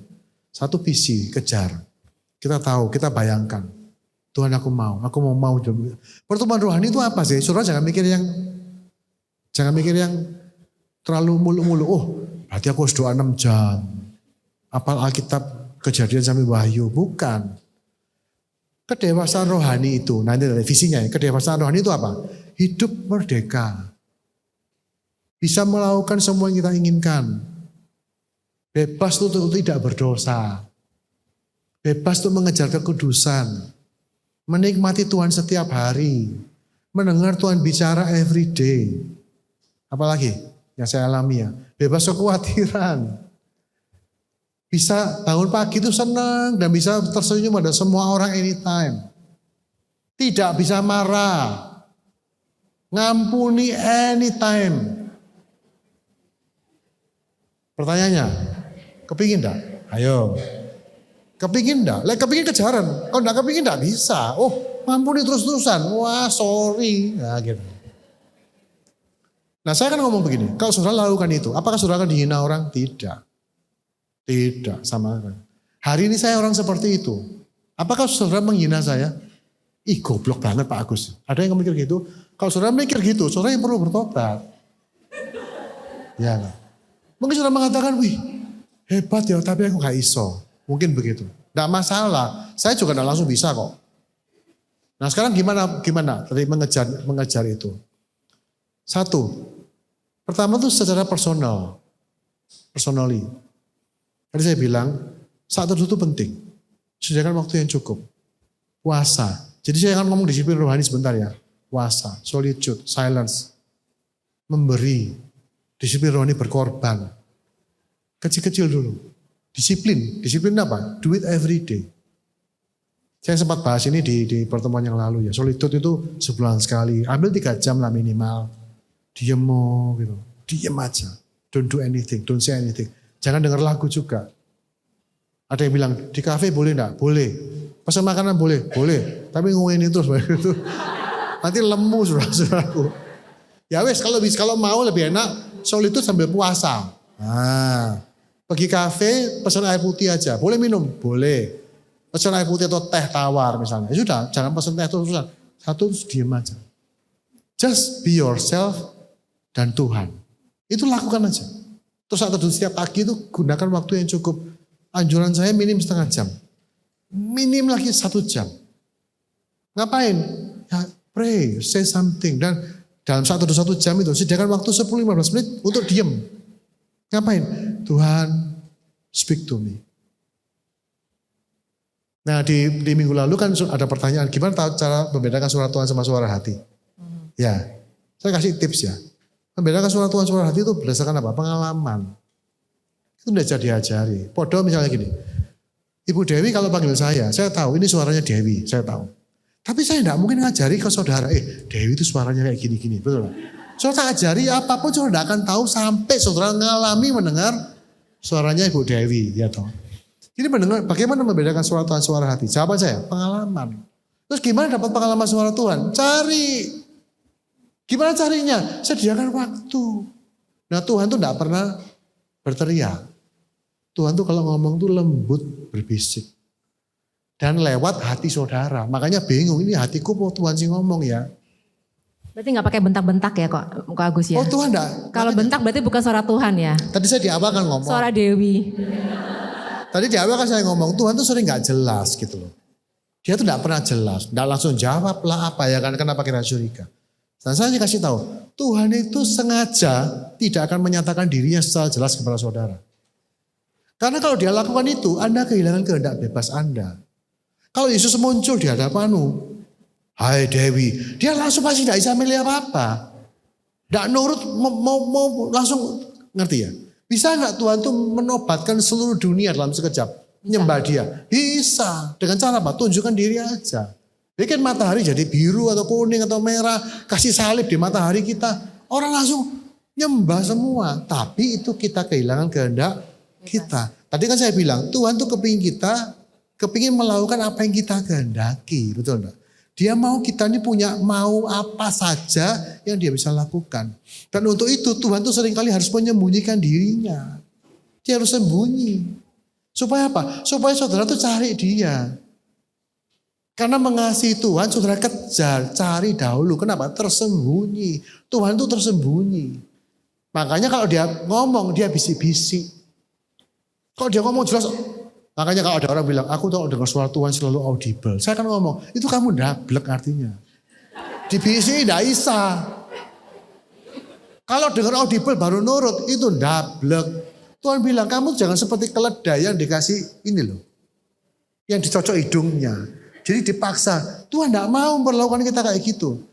Speaker 4: satu visi, kejar. Kita tahu, kita bayangkan. Tuhan aku mau. Pertumbuhan rohani itu apa sih? Saudara jangan mikir yang terlalu mulu-mulu. Oh berarti aku harus doa 6 jam. Apal Alkitab, Kejadian sampai Wahyu. Bukan. Kedewasaan rohani itu, nanti dari visinya ya. Kedewasaan rohani itu apa? Hidup merdeka. Bisa melakukan semua yang kita inginkan. Bebas untuk tidak berdosa. Bebas untuk mengejar kekudusan. Menikmati Tuhan setiap hari. Mendengar Tuhan bicara every day. Apalagi yang saya alami ya. Bebas kekhawatiran. Bisa bangun pagi itu senang dan bisa tersenyum pada semua orang anytime. Tidak bisa marah. Ngampuni anytime. Pertanyaannya, kepingin enggak? Ayo. Kepingin enggak? Kepingin kejaran. Kalau enggak kepingin enggak bisa. Oh, ngampuni terus-terusan. Wah, sorry. Nah, gitu. Nah, saya kan ngomong begini, kalau saudara lakukan itu, apakah saudara akan dihina orang? Tidak. Tidak, sama. Hari ini saya orang seperti itu. Apakah saudara menghina saya? Ih, goblok banget Pak Agus. Ada yang mikir gitu? Kalau saudara mikir gitu, saudara yang perlu bertobat. Ya, mungkin saudara mengatakan, wih, hebat ya, tapi aku gak iso. Mungkin begitu. Tidak masalah. Saya juga tidak langsung bisa kok. Nah sekarang gimana? Tadi mengejar itu. Satu, pertama tuh secara personally. Tadi saya bilang, saat teduh itu penting. Sediakan waktu yang cukup. Puasa. Jadi saya akan ngomong disiplin rohani sebentar ya. Puasa, solitude, silence. Memberi. Disiplin rohani berkorban. Kecil-kecil dulu. Disiplin apa? Do it every day. Saya sempat bahas ini di pertemuan yang lalu ya. Solitude itu sebulan sekali. Ambil 3 jam lah minimal. Diem gitu. Diem aja. Don't do anything. Don't say anything. Jangan dengar lagu juga. Ada yang bilang, di kafe boleh enggak? Boleh. Pesan makanan boleh? Boleh. Tapi ngomongin terus. Nanti lemu saudara-saudaraku. Ya wes kalau mau lebih enak, solitude sambil puasa. Nah, pergi kafe, pesan air putih aja. Boleh minum? Boleh. Pesan air putih atau teh tawar misalnya. Ya sudah, jangan pesan teh terus-terusan. Satu terus diem aja. Just be yourself dan Tuhan. Itu lakukan aja. Terus saat teduh setiap pagi itu gunakan waktu yang cukup. Anjuran saya minim setengah jam. Minim lagi 1 jam. Ngapain? Ya pray, say something. Dan dalam saat teduh 1 jam itu sediakan waktu 10-15 menit untuk diem. Ngapain? Tuhan speak to me. Nah di minggu lalu kan ada pertanyaan, gimana cara membedakan suara Tuhan sama suara hati? Ya, saya kasih tips ya. Membedakan suara Tuhan suara hati itu berdasarkan apa? Pengalaman. Itu udah jadi diajari. Podo misalnya gini, Ibu Dewi kalau panggil saya tahu ini suaranya Dewi, saya tahu. Tapi saya tidak mungkin ngajari ke saudara, Dewi itu suaranya kayak gini-gini, betul gak? Saudara ajari apapun saudara tidak akan tahu sampai saudara mendengar suaranya Ibu Dewi, ya toh. Jadi bagaimana membedakan suara Tuhan suara hati? Jawaban saya, pengalaman. Terus gimana dapat pengalaman suara Tuhan? Cari. Gimana carinya? Sediakan waktu. Nah Tuhan tuh tidak pernah berteriak. Tuhan tuh kalau ngomong tuh lembut berbisik. Dan lewat hati saudara. Makanya bingung, ini hatiku mau Tuhan sih ngomong ya.
Speaker 3: Berarti nggak pakai bentak-bentak ya kok Agus ya?
Speaker 4: Oh Tuhan enggak.
Speaker 3: Kalau bentak berarti bukan suara Tuhan ya?
Speaker 4: Tadi saya di awal kan ngomong.
Speaker 3: Suara Dewi.
Speaker 4: Tadi di awal kan saya ngomong, Tuhan tuh sering gak jelas gitu loh. Dia tuh gak pernah jelas. Gak langsung jawab lah apa ya kan, kenapa kita curiga. Dan saya kasih tahu, Tuhan itu sengaja tidak akan menyatakan dirinya secara jelas kepada saudara. Karena kalau dia lakukan itu, Anda kehilangan kehendak bebas Anda. Kalau Yesus muncul di hadapanmu, hai Dewi, dia langsung pasti tidak bisa milih apa-apa. Tidak nurut, mau langsung, ngerti ya? Bisa nggak Tuhan tuh menobatkan seluruh dunia dalam sekejap? Nyembah dia. Bisa. Dengan cara apa? Tunjukkan diri aja. Bikin matahari jadi biru atau kuning atau merah. Kasih salib di matahari kita. Orang langsung nyembah semua. Tapi itu kita kehilangan kehendak kita. Tadi kan saya bilang, Tuhan tuh kepingin melakukan apa yang kita kehendaki. Betul enggak? Dia mau kita ini punya mau apa saja yang dia bisa lakukan. Dan untuk itu Tuhan tuh seringkali harus menyembunyikan dirinya. Dia harus sembunyi. Supaya apa? Supaya saudara tuh cari dia. Karena mengasihi Tuhan, saudara kejar, cari dahulu. Kenapa? Tersembunyi. Tuhan itu tersembunyi. Makanya kalau dia ngomong, dia bisik-bisik. Kalau dia ngomong jelas, makanya kalau ada orang bilang, aku tahu dengar suara Tuhan selalu audible. Saya kan ngomong, itu kamu dablek artinya. Dibisik tidak bisa. Kalau dengar audible baru nurut, itu dablek. Tuhan bilang, kamu jangan seperti keledai yang dikasih ini loh. Yang dicocok hidungnya. Jadi dipaksa. Tuhan tidak mau memperlakukan kita kayak gitu.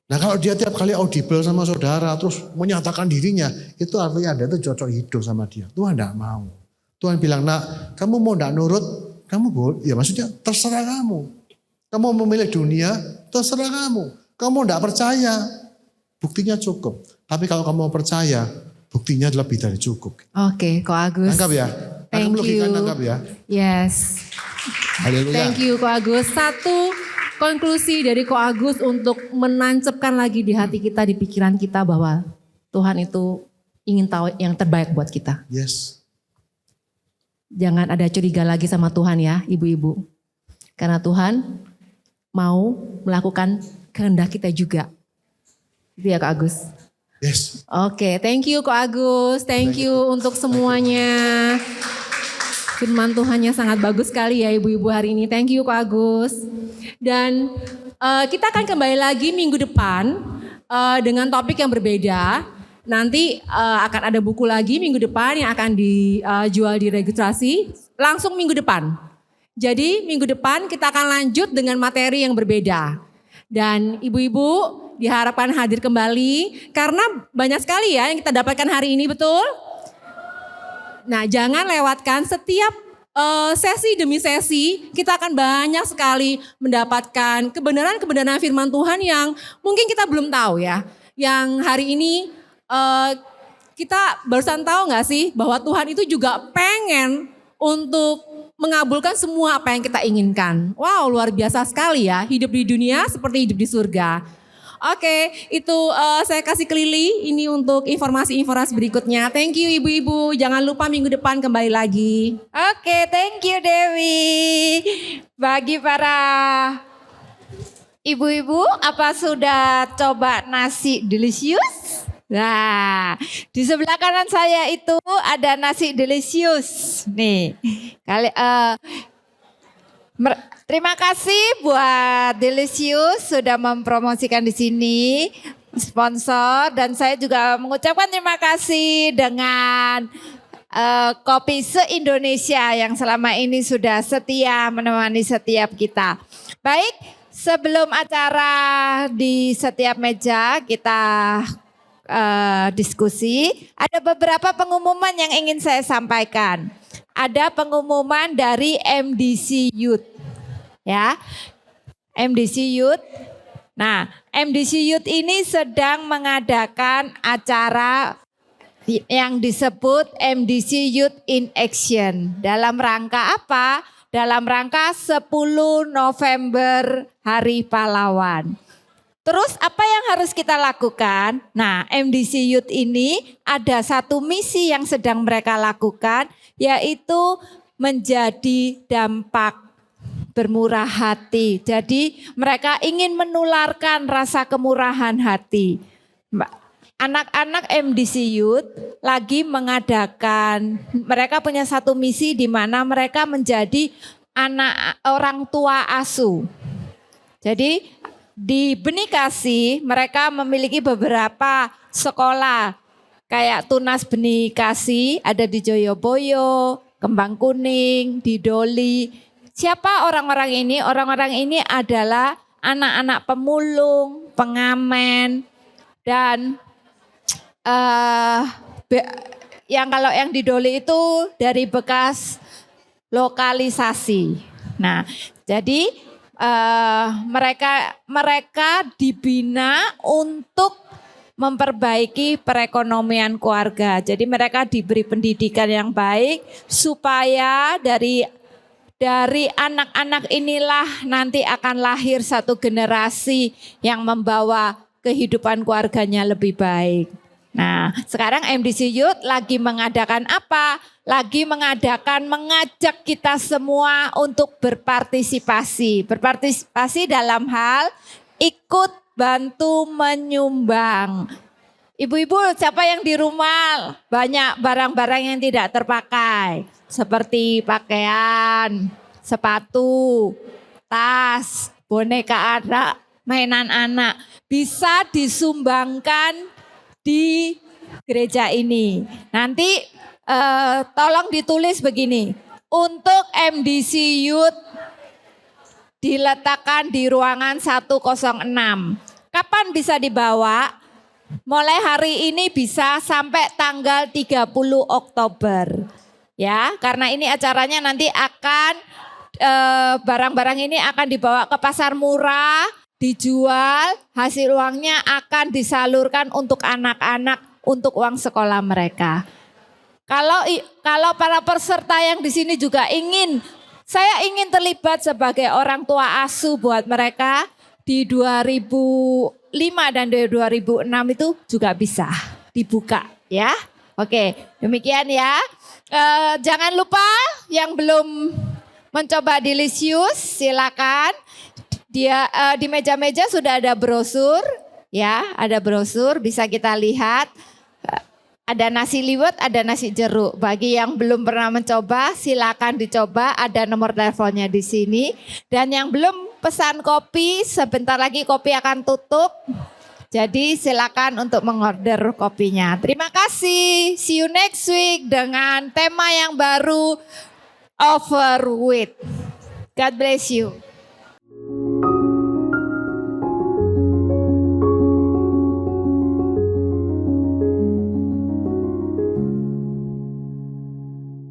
Speaker 4: Nah kalau dia tiap kali audible sama saudara, terus menyatakan dirinya, itu artinya Anda itu cocok hidup sama dia. Tuhan tidak mau. Tuhan bilang, nak, kamu mau tidak nurut, kamu boleh. Ya maksudnya terserah kamu. Kamu mau memilih dunia, terserah kamu. Kamu tidak percaya, buktinya cukup. Tapi kalau kamu mau percaya, buktinya lebih dari cukup.
Speaker 3: Oke, Ko Agus.
Speaker 4: Nangkap ya?
Speaker 3: Thank you.
Speaker 4: Nangkap ya?
Speaker 3: Yes.
Speaker 4: Haleluya.
Speaker 3: Thank you Ko Agus. Satu konklusi dari Ko Agus untuk menancapkan lagi di hati kita, di pikiran kita bahwa Tuhan itu ingin tahu yang terbaik buat kita.
Speaker 4: Yes.
Speaker 3: Jangan ada curiga lagi sama Tuhan ya ibu-ibu. Karena Tuhan mau melakukan kehendak kita juga. Itu ya Ko Agus.
Speaker 4: Yes.
Speaker 3: Oke, thank you Ko Agus. Thank you untuk semuanya. Firman Tuhannya sangat bagus sekali ya ibu-ibu hari ini. Thank you Ko Agus. Dan kita akan kembali lagi minggu depan dengan topik yang berbeda. Nanti akan ada buku lagi minggu depan yang akan dijual di registrasi langsung minggu depan. Jadi minggu depan kita akan lanjut dengan materi yang berbeda. Dan ibu-ibu diharapkan hadir kembali karena banyak sekali ya yang kita dapatkan hari ini, betul? Nah, jangan lewatkan setiap sesi demi sesi, kita akan banyak sekali mendapatkan kebenaran-kebenaran firman Tuhan yang mungkin kita belum tahu ya. Yang hari ini kita barusan tahu gak sih bahwa Tuhan itu juga pengen untuk mengabulkan semua apa yang kita inginkan. Wow, luar biasa sekali ya, hidup di dunia seperti hidup di surga. Oke, itu saya kasih ke Lili ini untuk informasi-informasi berikutnya. Thank you ibu-ibu, jangan lupa minggu depan kembali lagi.
Speaker 1: Oke, thank you Dewi. Bagi para ibu-ibu, apa sudah coba nasi delicious? Nah, di sebelah kanan saya itu ada nasi delicious. Nih, terima kasih buat Delicious sudah mempromosikan di sini, sponsor, dan saya juga mengucapkan terima kasih dengan Kopi Se-Indonesia yang selama ini sudah setia menemani setiap kita. Baik, sebelum acara di setiap meja kita diskusi, ada beberapa pengumuman yang ingin saya sampaikan. Ada pengumuman dari MDC Youth. Ya, MDC Youth. Nah, MDC Youth ini sedang mengadakan acara yang disebut MDC Youth in Action. Dalam rangka apa? Dalam rangka 10 November Hari Pahlawan. Terus apa yang harus kita lakukan? Nah, MDC Youth ini ada satu misi yang sedang mereka lakukan, yaitu menjadi dampak bermurah hati. Jadi mereka ingin menularkan rasa kemurahan hati. Anak-anak MDC Youth lagi mengadakan, mereka punya satu misi di mana mereka menjadi anak orang tua asuh. Jadi di Benikasi mereka memiliki beberapa sekolah kayak Tunas Benikasi, ada di Joyoboyo, Kembang Kuning, di Doli. Siapa orang-orang ini? Orang-orang ini adalah anak-anak pemulung, pengamen, dan yang kalau yang di Doli itu dari bekas lokalisasi. Nah, jadi mereka dibina untuk memperbaiki perekonomian keluarga. Jadi mereka diberi pendidikan yang baik supaya dari anak-anak inilah nanti akan lahir satu generasi yang membawa kehidupan keluarganya lebih baik. Nah, sekarang MDC Youth lagi mengadakan apa? Lagi mengajak kita semua untuk berpartisipasi. Berpartisipasi dalam hal ikut bantu menyumbang. Ibu-ibu, siapa yang di rumah banyak barang-barang yang tidak terpakai? Seperti pakaian, sepatu, tas, boneka anak, mainan anak. Bisa disumbangkan di gereja ini. Nanti tolong ditulis begini. Untuk MDC Youth diletakkan di ruangan 106. Kapan bisa dibawa? Mulai hari ini bisa sampai tanggal 30 Oktober. Ya, karena ini acaranya nanti akan barang-barang ini akan dibawa ke pasar murah, dijual, hasil uangnya akan disalurkan untuk anak-anak untuk uang sekolah mereka. Kalau para peserta yang di sini juga saya ingin terlibat sebagai orang tua asuh buat mereka di 2005 dan 2006 itu juga bisa dibuka ya. Oke, demikian ya. Jangan lupa yang belum mencoba Delicious silakan. Di meja-meja sudah ada brosur ya, ada brosur bisa kita lihat. Ada nasi liwet, ada nasi jeruk. Bagi yang belum pernah mencoba, silakan dicoba. Ada nomor teleponnya di sini. Dan yang belum pesan kopi, sebentar lagi kopi akan tutup. Jadi silakan untuk mengorder kopinya. Terima kasih. See you next week dengan tema yang baru, Overweight. God bless you.